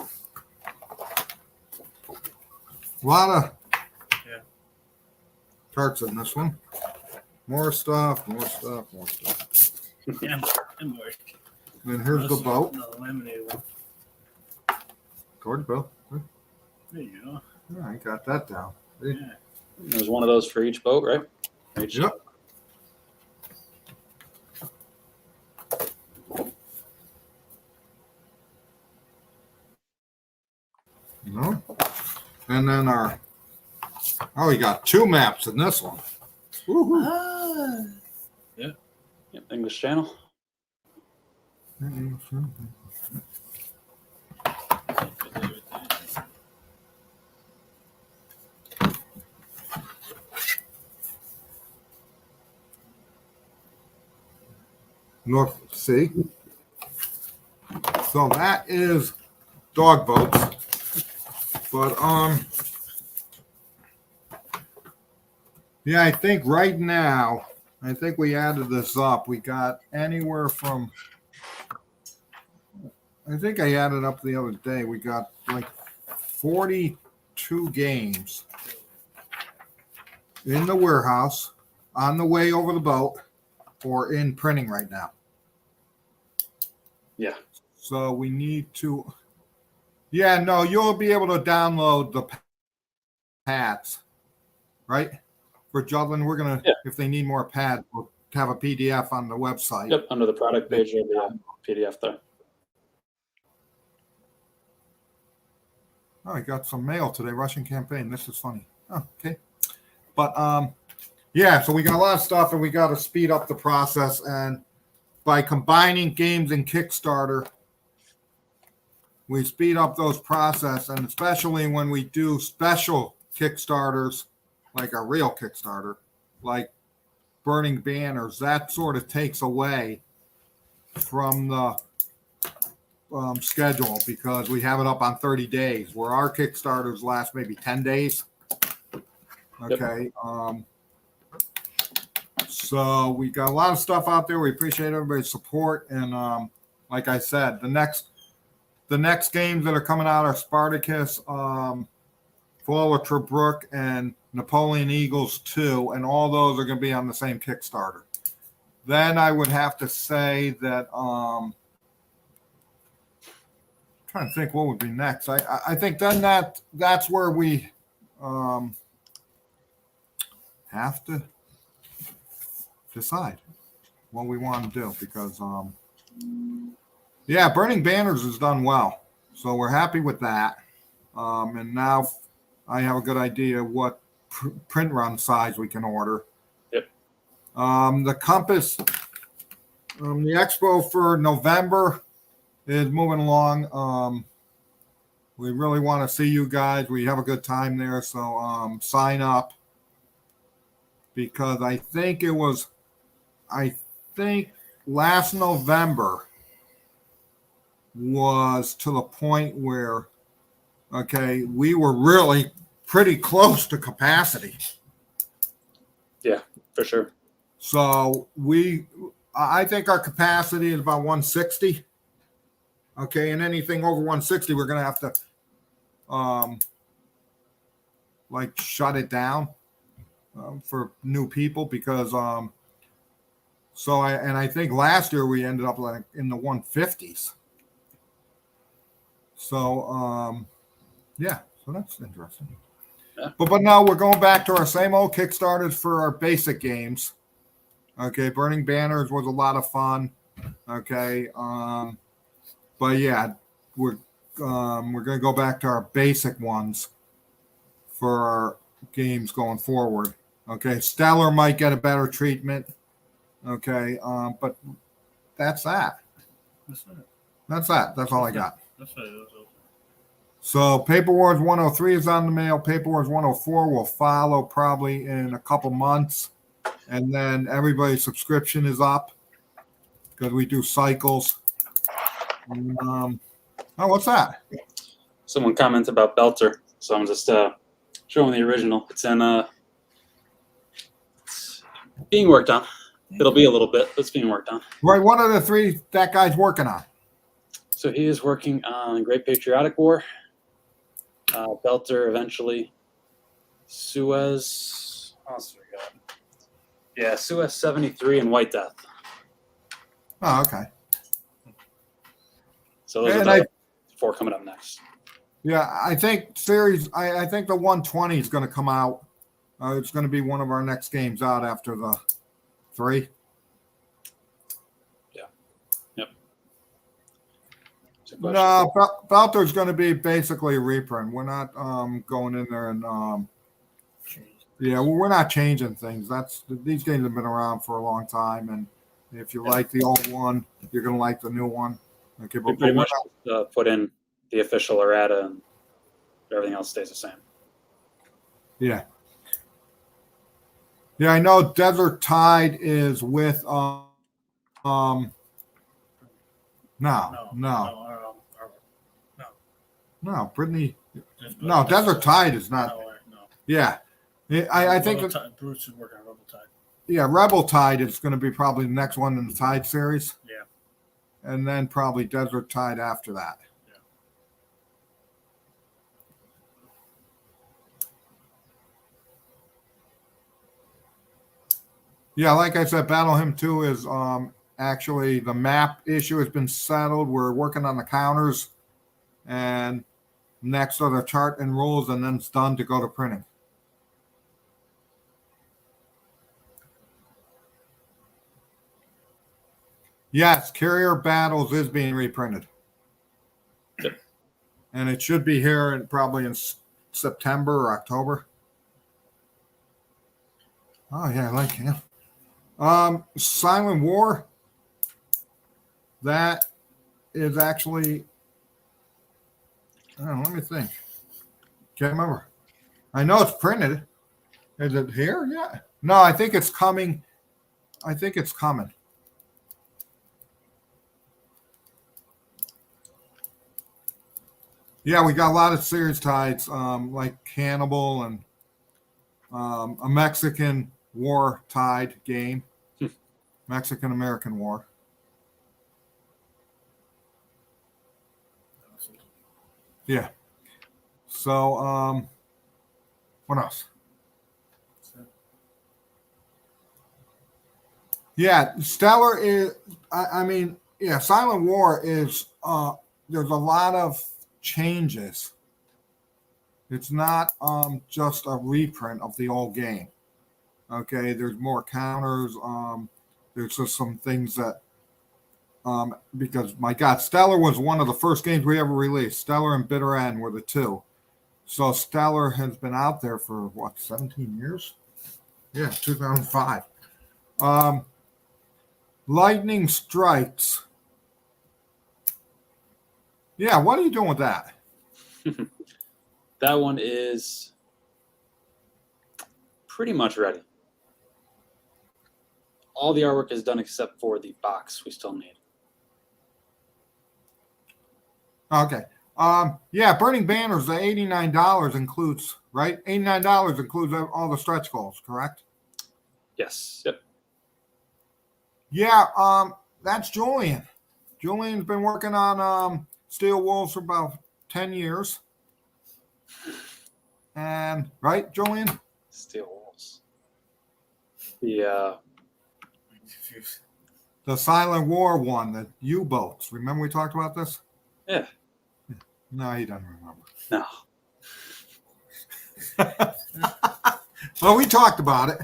A lot of charts in this one. More stuff.
Yeah, and more.
And here's the boat.
No, the laminated one.
George Bill.
There you go.
Yeah, I got that down. See?
Yeah.
There's one of those for each boat, right? For each
Yep. No. And then we got 2 maps in this one. Woo-hoo.
Yep, English Channel.
North Sea. So that is Dog Boats. But yeah, I think right now, I think we added this up. We got anywhere from, I think I added up the other day. We got like 42 games in the warehouse, on the way over the boat, or in printing right now.
Yeah.
So we need to. Yeah, no, you'll be able to download the pads, right? For Jutland, we're gonna, if they need more pads, we'll have a PDF on the website.
Yep, under the product page, there'll be a PDF there.
Oh, I got some mail today. Russian campaign. This is funny. Oh, okay. But yeah, so we got a lot of stuff, and we got to speed up the process. And by combining games and Kickstarter, we speed up those process, and especially when we do special Kickstarters, like a real Kickstarter, like Burning Banners, that sort of takes away from the schedule, because we have it up on 30 days, where our Kickstarters last maybe 10 days. Okay. So we got a lot of stuff out there. We appreciate everybody's support. And like I said, the next games that are coming out are Spartacus, Fall of Tobruk, and Napoleon Eagles 2, and all those are going to be on the same Kickstarter. Then I would have to say that I'm trying to think what would be next. I think then that's where we have to decide what we want to do, because yeah, Burning Banners has done well, so we're happy with that. And now I have a good idea what print run size we can order.
Yep.
The Compass, the expo for November is moving along. We really want to see you guys. We have a good time there, so sign up, because I think last November was to the point where, okay, we were really pretty close to capacity.
Yeah, for sure.
So I think our capacity is about 160. Okay, and anything over 160, we're gonna have to like shut it down for new people, because I think last year we ended up like in the 150s. So yeah, so that's interesting.
Yeah.
But now we're going back to our same old Kickstarters for our basic games. Okay, Burning Banners was a lot of fun. Okay, but yeah, we're gonna go back to our basic ones for our games going forward. Okay, Stellar might get a better treatment. Okay, but that's that. That's all I got. So Paper Wars 103 is on the mail. Paper Wars 104 will follow probably in a couple months. And then everybody's subscription is up, because we do cycles. And, oh, what's that?
Someone comments about Belter, so I'm just showing the original. It's being worked on. It'll be a little bit, but it's being worked on.
Right, what are the three that guy's working on?
So he is working on Great Patriotic War, Belter eventually, Suez. What else do we got? Yeah, Suez 73 and White Death.
Oh, okay.
So those
And
are the four coming up next.
Yeah, I think I think the 120 is going to come out. It's going to be one of our next games out after the 3.
Yeah. Yep.
No, Belter's going to be basically a reprint. We're not going in there and yeah, well, we're not changing things. These games have been around for a long time, and if you like the old one, you're going to like the new one. Okay,
We pretty much put in the official errata, and everything else stays the same.
Yeah. Yeah, I know Desert Tide is with no. No, Brittany.
Just
No, Desert Tide is not.
No.
Yeah. I think
Rebel
that,
Tide, Bruce is working on Rebel Tide.
yeah, Rebel Tide is going to be probably the next one in the Tide series.
Yeah.
And then probably Desert Tide after that. Yeah, like I said, Battle Hymn 2 is actually the map issue has been settled. We're working on the counters, and next are the chart and rules, and then it's done to go to printing. Yes, Carrier Battles is being reprinted.
Yep.
And it should be here probably in September or October. Oh, yeah, I like him. Silent War. That is actually, I don't know, let me think. Can't remember. I know it's printed. Is it here yet? No, I think it's coming. I think it's coming. Yeah, we got a lot of series tides, like Cannibal and a Mexican war tide game, Mexican-American War. Yeah. So, what else? Yeah, Stellar is, I mean, yeah, Silent War is, there's a lot of changes. It's not just a reprint of the old game. Okay, there's more counters. There's just some things that, because my God, Stellar was one of the first games we ever released. Stellar and Bitter End were the two. So Stellar has been out there for what, 17 years? Yeah, 2005. Lightning Strikes. Yeah, what are you doing with that?
That one is pretty much ready. All the artwork is done except for the box we still need.
Okay. Yeah, Burning Banners, the $89 includes, right? $89 includes all the stretch goals, correct?
Yes. Yep.
Yeah, that's Julian. Julian's been working on Steel Wolves for about 10 years. And, right, Julian?
Steel Wolves. The
The Silent War one, the U-boats. Remember we talked about this?
yeah.
No, he doesn't remember.
No.
Well, we talked about it.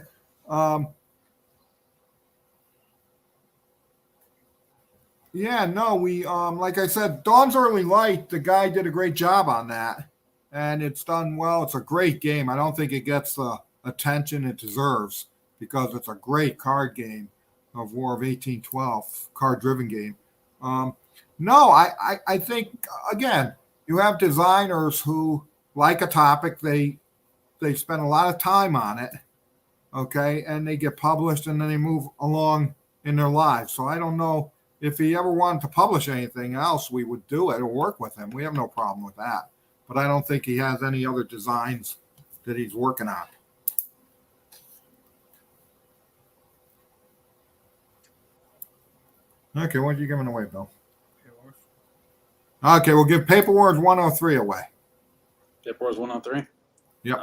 Yeah, no, we like I said, Dawn's Early Light, the guy did a great job on that. And it's done well. It's a great game. I don't think it gets the attention it deserves because it's a great card game of War of 1812, card-driven game. No, I think, again, you have designers who like a topic, they spend a lot of time on it, okay, and they get published and then they move along in their lives. So I don't know if he ever wanted to publish anything else, we would do it or work with him. We have no problem with that. But I don't think he has any other designs that he's working on. Okay, what are you giving away, Bill? Okay, we'll give Paper Wars 103 away.
Paper Wars 103.
Yep.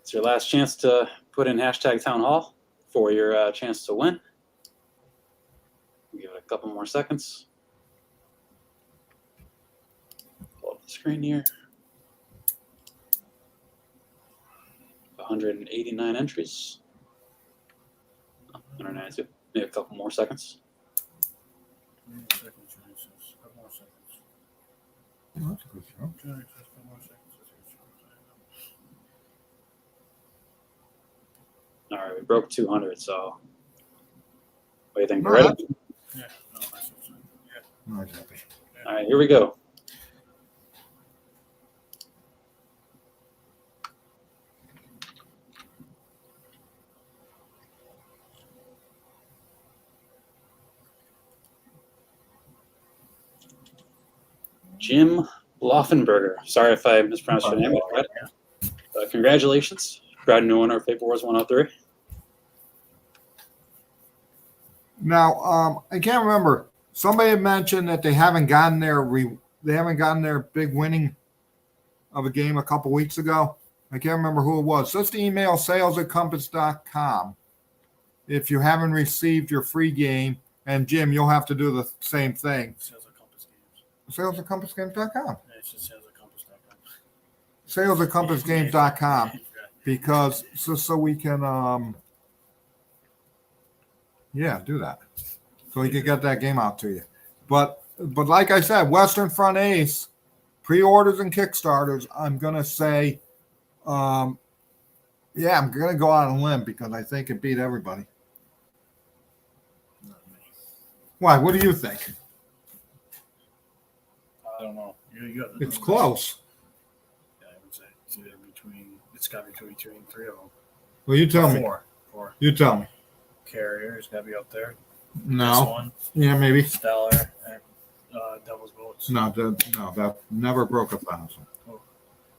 It's your last chance to put in hashtag Town Hall for your chance to win. Give it a couple more seconds. Pull up the screen here. 189 entries. 192. Maybe a couple more seconds.
Oh, that's a good show.
All right, we broke 200, so what do you think?
No,
We're ready?
Yeah. No, that's what I'm saying. Yeah.
No, exactly.
All right, here we go. Jim Loffenberger. Sorry if I mispronounced your name. Congratulations. Proud new owner of Paper Wars 103.
Now, I can't remember. Somebody had mentioned that they haven't gotten their big winning of a game a couple weeks ago. I can't remember who it was. Just email sales@compass.com if you haven't received your free game. And Jim, you'll have to do the same thing.
Sales at Compass Games.
Sales@compassgames.com.
Yeah, it's just sales at Compass.com.
Sales@compassgames.com. Because so we can do that. So we can get that game out to you. But like I said, Western Front Ace, pre-orders and Kickstarters, I'm gonna say I'm gonna go out on a limb because I think it beat everybody.
Not me.
Why? What do you think?
I don't know. You got the
It's
numbers.
close.
Yeah, I would say it's either between. It's got to be between three of them.
Well, you tell me.
Four.
You tell me.
Carrier's got to be up there. This
No.
one,
Yeah, maybe.
Stellar, and Devil's Boats.
No, that never broke 1,000.
Oh.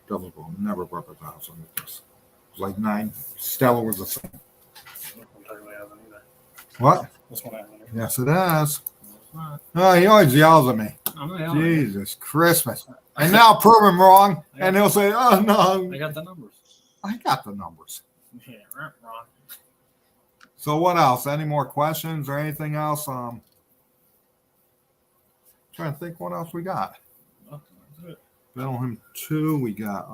Double Bowl never broke 1,000 with this. It was like 9. Stella was the same.
I'm talking about hasn't either.
What?
This one hasn't either.
Yes, it has. Oh, he always yells at me.
I'm not yelling.
Jesus Christmas. And now I'll prove him wrong, and he'll say, oh, no.
I got the numbers.
I got the numbers.
Yeah, right, wrong.
So what else? Any more questions or anything else? Trying to think what else we got.
Oh, that's it.
Bellingham 2. We got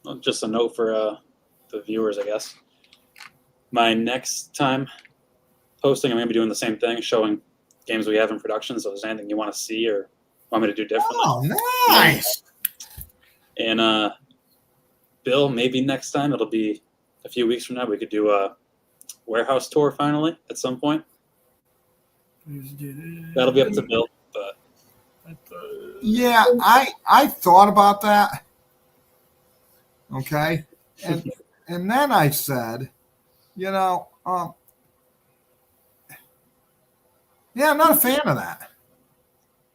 Well, just a note for the viewers, I guess. My next time posting, I'm going to be doing the same thing, showing games we have in production. So if there's anything you want to see or want me to do differently.
oh, nice.
And Bill, maybe next time, it'll be a few weeks from now, we could do a warehouse tour finally at some point. That'll be up to Bill, but
Yeah, I thought about that. Okay. And then I said, I'm not a fan of that.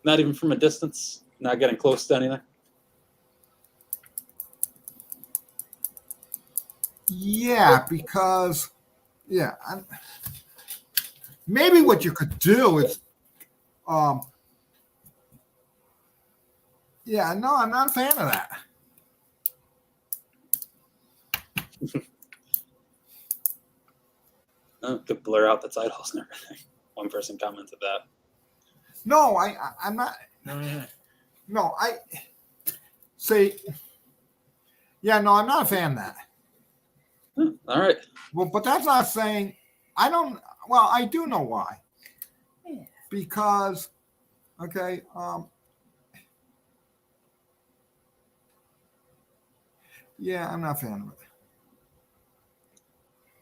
not even from a distance, not getting close to anything.
Yeah, because maybe what you could do is I'm not a fan of that.
Could blur out the titles and everything. One person commented that.
No, I'm not.
Oh, yeah.
No, I say, I'm not a fan of that.
All right.
Well, but that's not saying I don't. Well, I do know why.
Yeah.
Because, okay, I'm not a fan of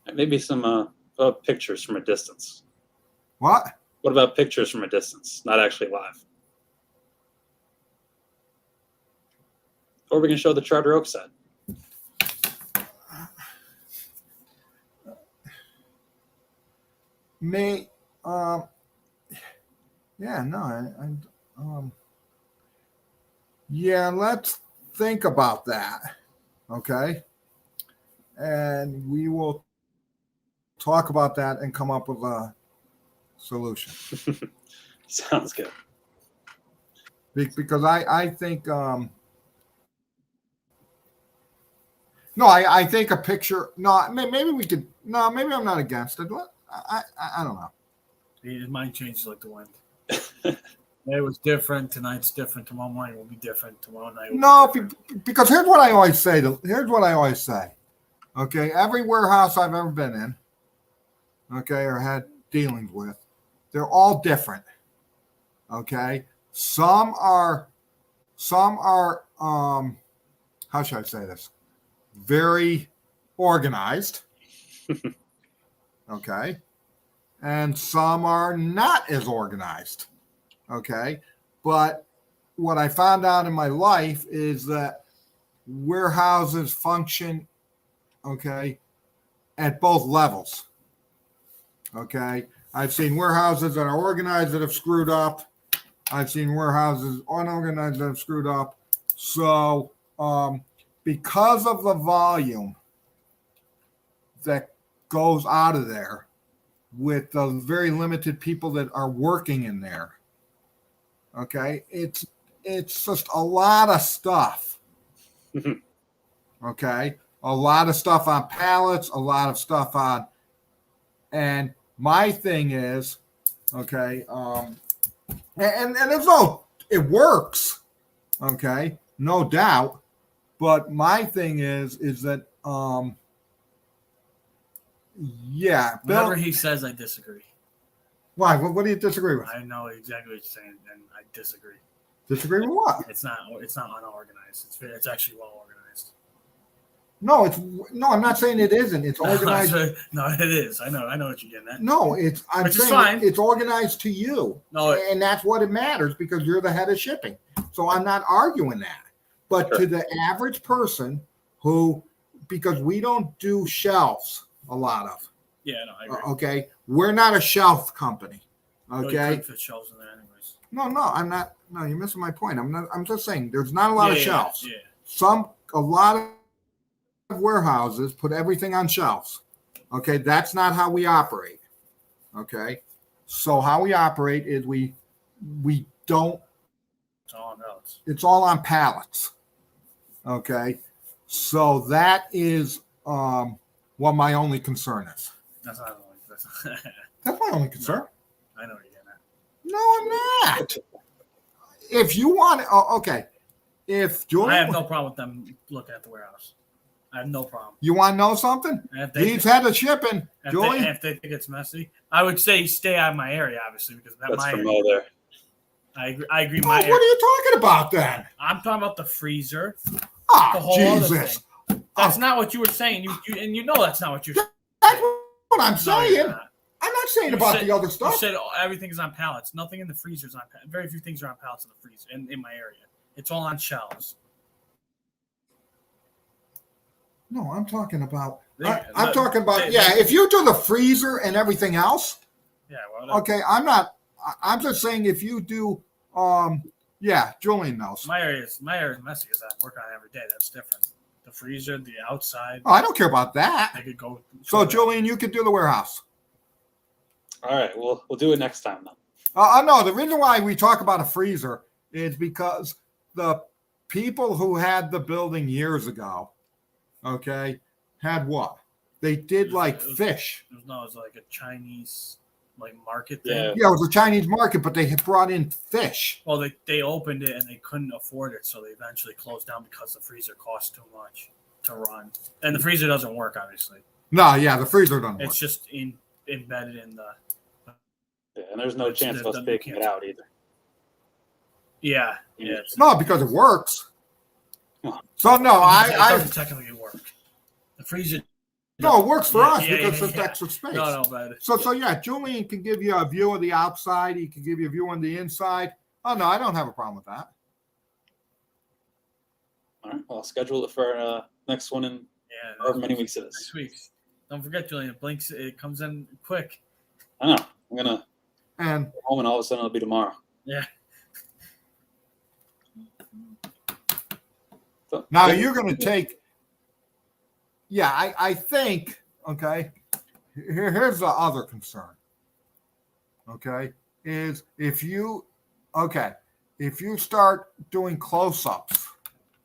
it.
Maybe some pictures from a distance.
What?
What about pictures from a distance, not actually live? Or we can show the Charter Oak side.
May, let's think about that. Okay. And we will talk about that and come up with a solution.
Sounds good.
Because I think, I think a picture, maybe we could, maybe I'm not against it. I don't know.
His mind changes like the wind. It was different. Tonight's different. Tomorrow morning will be different. Tomorrow night will be different.
Because here's what I always say. Okay, every warehouse I've ever been in, okay, or had dealings with, they're all different. Okay, some are how should I say this? Very organized. Okay, and some are not as organized. Okay, but what I found out in my life is that warehouses function, okay, at both levels. Okay, I've seen warehouses that are organized that have screwed up. I've seen warehouses unorganized that have screwed up. So because of the volume that goes out of there with the very limited people that are working in there, okay, it's just a lot of stuff. Okay, a lot of stuff on pallets, a lot of stuff on, and my thing is, okay, and there's no, it works, okay, no doubt, but my thing is that yeah, Bill,
Whatever he says, I disagree.
why? What do you disagree with?
I know exactly what you're saying, and I disagree.
Disagree with what?
It's not unorganized. It's actually well organized.
No, I'm not saying it isn't. It's organized.
No, it is. I know what you're getting at.
No, I'm
Which is
saying
fine.
it's organized to you.
No,
And that's what it matters because you're the head of shipping. So I'm not arguing that. But
Sure.
to the average person who, because we don't do shelves a lot of,
yeah, no, I agree.
okay? We're not a shelf company,
No, you
okay?
couldn't fit shelves in there anyways.
No, I'm not. No, you're missing my point. I'm just saying there's not a lot of shelves.
Yeah.
A lot of warehouses put everything on shelves. Okay, that's not how we operate. Okay, so how we operate is we don't.
It's all on notes.
It's all on pallets. Okay, so that is what my only concern is.
That's not only.
That's my only concern.
I know what you're getting at.
No, I'm not. If you want, okay. If Julian,
I have no problem with them looking at the warehouse. I have no problem.
you want to know something?
If they,
He's had a shipping,
if
Julian.
they think it's messy, I would say stay out of my area, obviously, because
That's
my
from
area.
all there.
I agree.
Oh,
My
what
area.
are you talking about then?
I'm talking about the freezer. The
Oh,
whole other
Jesus.
thing. That's not what you were saying. You know that's not what you're saying.
That's what I'm
No,
saying.
you're not.
I'm not saying
You
about
said-
the other
You
stuff.
said everything is on pallets. Nothing in the freezer is on pallets. Very few things are on pallets in the freezer in my area. It's all on shelves.
No, I'm talking about.
They-
I'm talking about.
they-
Yeah,
they-
if you do the freezer and everything else,
Yeah, well,
okay. I'm not. I'm just saying if you do. Yeah, Julian knows.
my area is messy because I work on it every day. That's different. The freezer, the outside,
Oh, I don't care about
I
that.
could go.
So, Julian, you could do the warehouse.
All right, we'll do it next time then.
No, the reason why we talk about a freezer is because the people who had the building years ago, okay, had what? They did like fish.
It was like a Chinese market thing.
Yeah.
Yeah, it was a Chinese market, but they had brought in fish.
Well, they opened it and they couldn't afford it, so they eventually closed down because the freezer cost too much to run, and the freezer doesn't work. Obviously,
No, yeah, the freezer doesn't work.
it's just embedded in the.
Yeah, and there's no chance of us taking it out either.
Yeah. It's,
No, because it works.
Well,
So no,
it
I
doesn't technically work. The freezer.
no, it works for
Yeah,
us
yeah,
because
yeah,
it's
yeah.
extra space.
No, but
So yeah, Julian can give you a view of the outside. He can give you a view on the inside. Oh no, I don't have a problem with that.
All right, well, I'll schedule it for next one in
yeah,
however many weeks it is.
next week. Don't forget, Julian. It blinks. It comes in quick.
I know. I'm gonna
And
go home and all of a sudden it'll be tomorrow.
Yeah.
So,
now you're going to take. Yeah, I think. Okay. Here's the other concern. Okay, is if you start doing close-ups.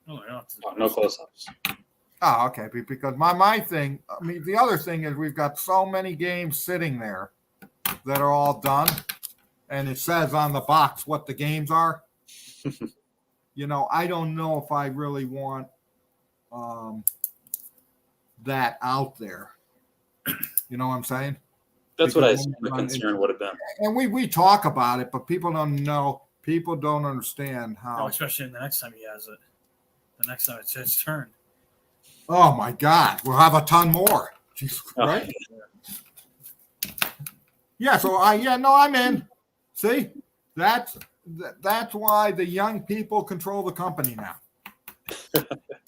Oh, yeah.
no close-ups.
Oh, okay. Because my thing, I mean, the other thing is we've got so many games sitting there that are all done, and it says on the box what the games are. I don't know if I really want that out there. You know what I'm saying?
That's what I
Because
assumed the concern would have been.
And we talk about it, but people don't know. People don't understand
No,
how.
especially the next time he has it. The next time it's his turn.
Oh my God, we'll have a ton more. Jesus,
Oh.
right? Yeah. So I'm in. See, that's why the young people control the company now,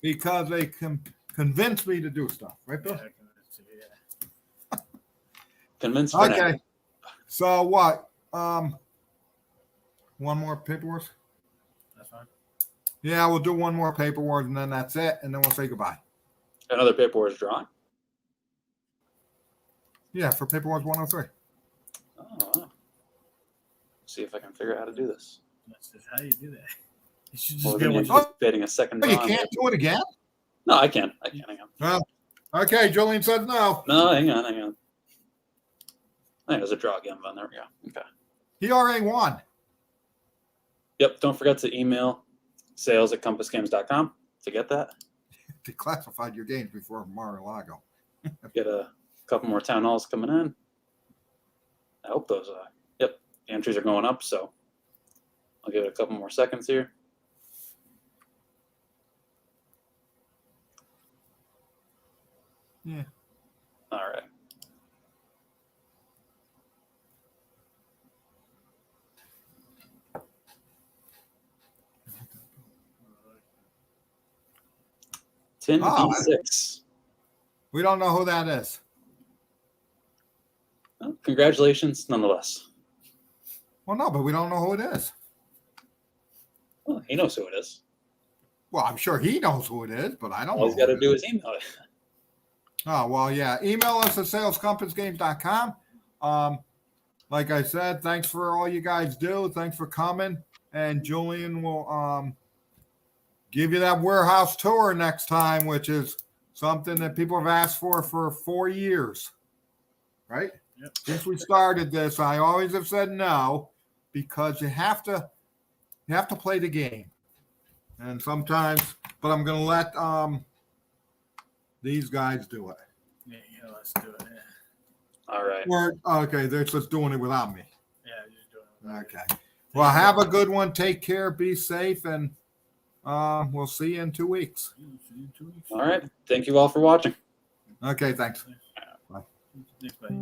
because they can convince me to do stuff. Right, Bill?
Yeah.
Convinced for now.
Okay. So what? One more paperwork.
That's fine.
Yeah, we'll do one more paperwork and then that's it. And then we'll say goodbye.
Another paperwork drawing.
Yeah, for paperwork 103.
Oh, wow. See if I can figure out how to do this.
That's just how you do that. You should
Well,
just
then
get
you're
one.
anticipating a second
Oh, you
drawing.
can't do it again?
No, I can. Hang on.
Well, okay. Julian says no.
No, hang on. I think there's a draw again, but there we go. Okay.
He already won.
Yep. Don't forget to email sales@compassgames.com to get that.
Declassified your games before Mar-a-Lago.
Get a couple more town halls coming in. I hope those, the entries are going up, so I'll give it a couple more seconds here.
Yeah.
All right. Tin
Oh,
B6.
We don't know who that is.
Well, congratulations, nonetheless.
Well, no, but we don't know who it is.
Well, he knows who it is.
Well, I'm sure he knows who it is, but I don't
All
know.
he's got to
who it
do
is.
is email it.
Oh, well, yeah. Email us at salescompassgames.com. Like I said, thanks for all you guys do. Thanks for coming. And Julian will give you that warehouse tour next time, which is something that people have asked for 4 years. Right?
Yep.
Since we started this, I always have said no, because you have to play the game. And sometimes, but I'm going to let these guys do it.
Yeah, let's do it. Yeah,
All right.
Or, okay, they're just doing it without me.
just do it.
Okay. Well, have a good one. Take care. Be safe. And we'll see you in 2 weeks.
All right. Thank you all for watching.
Okay, thanks.
Thanks, buddy.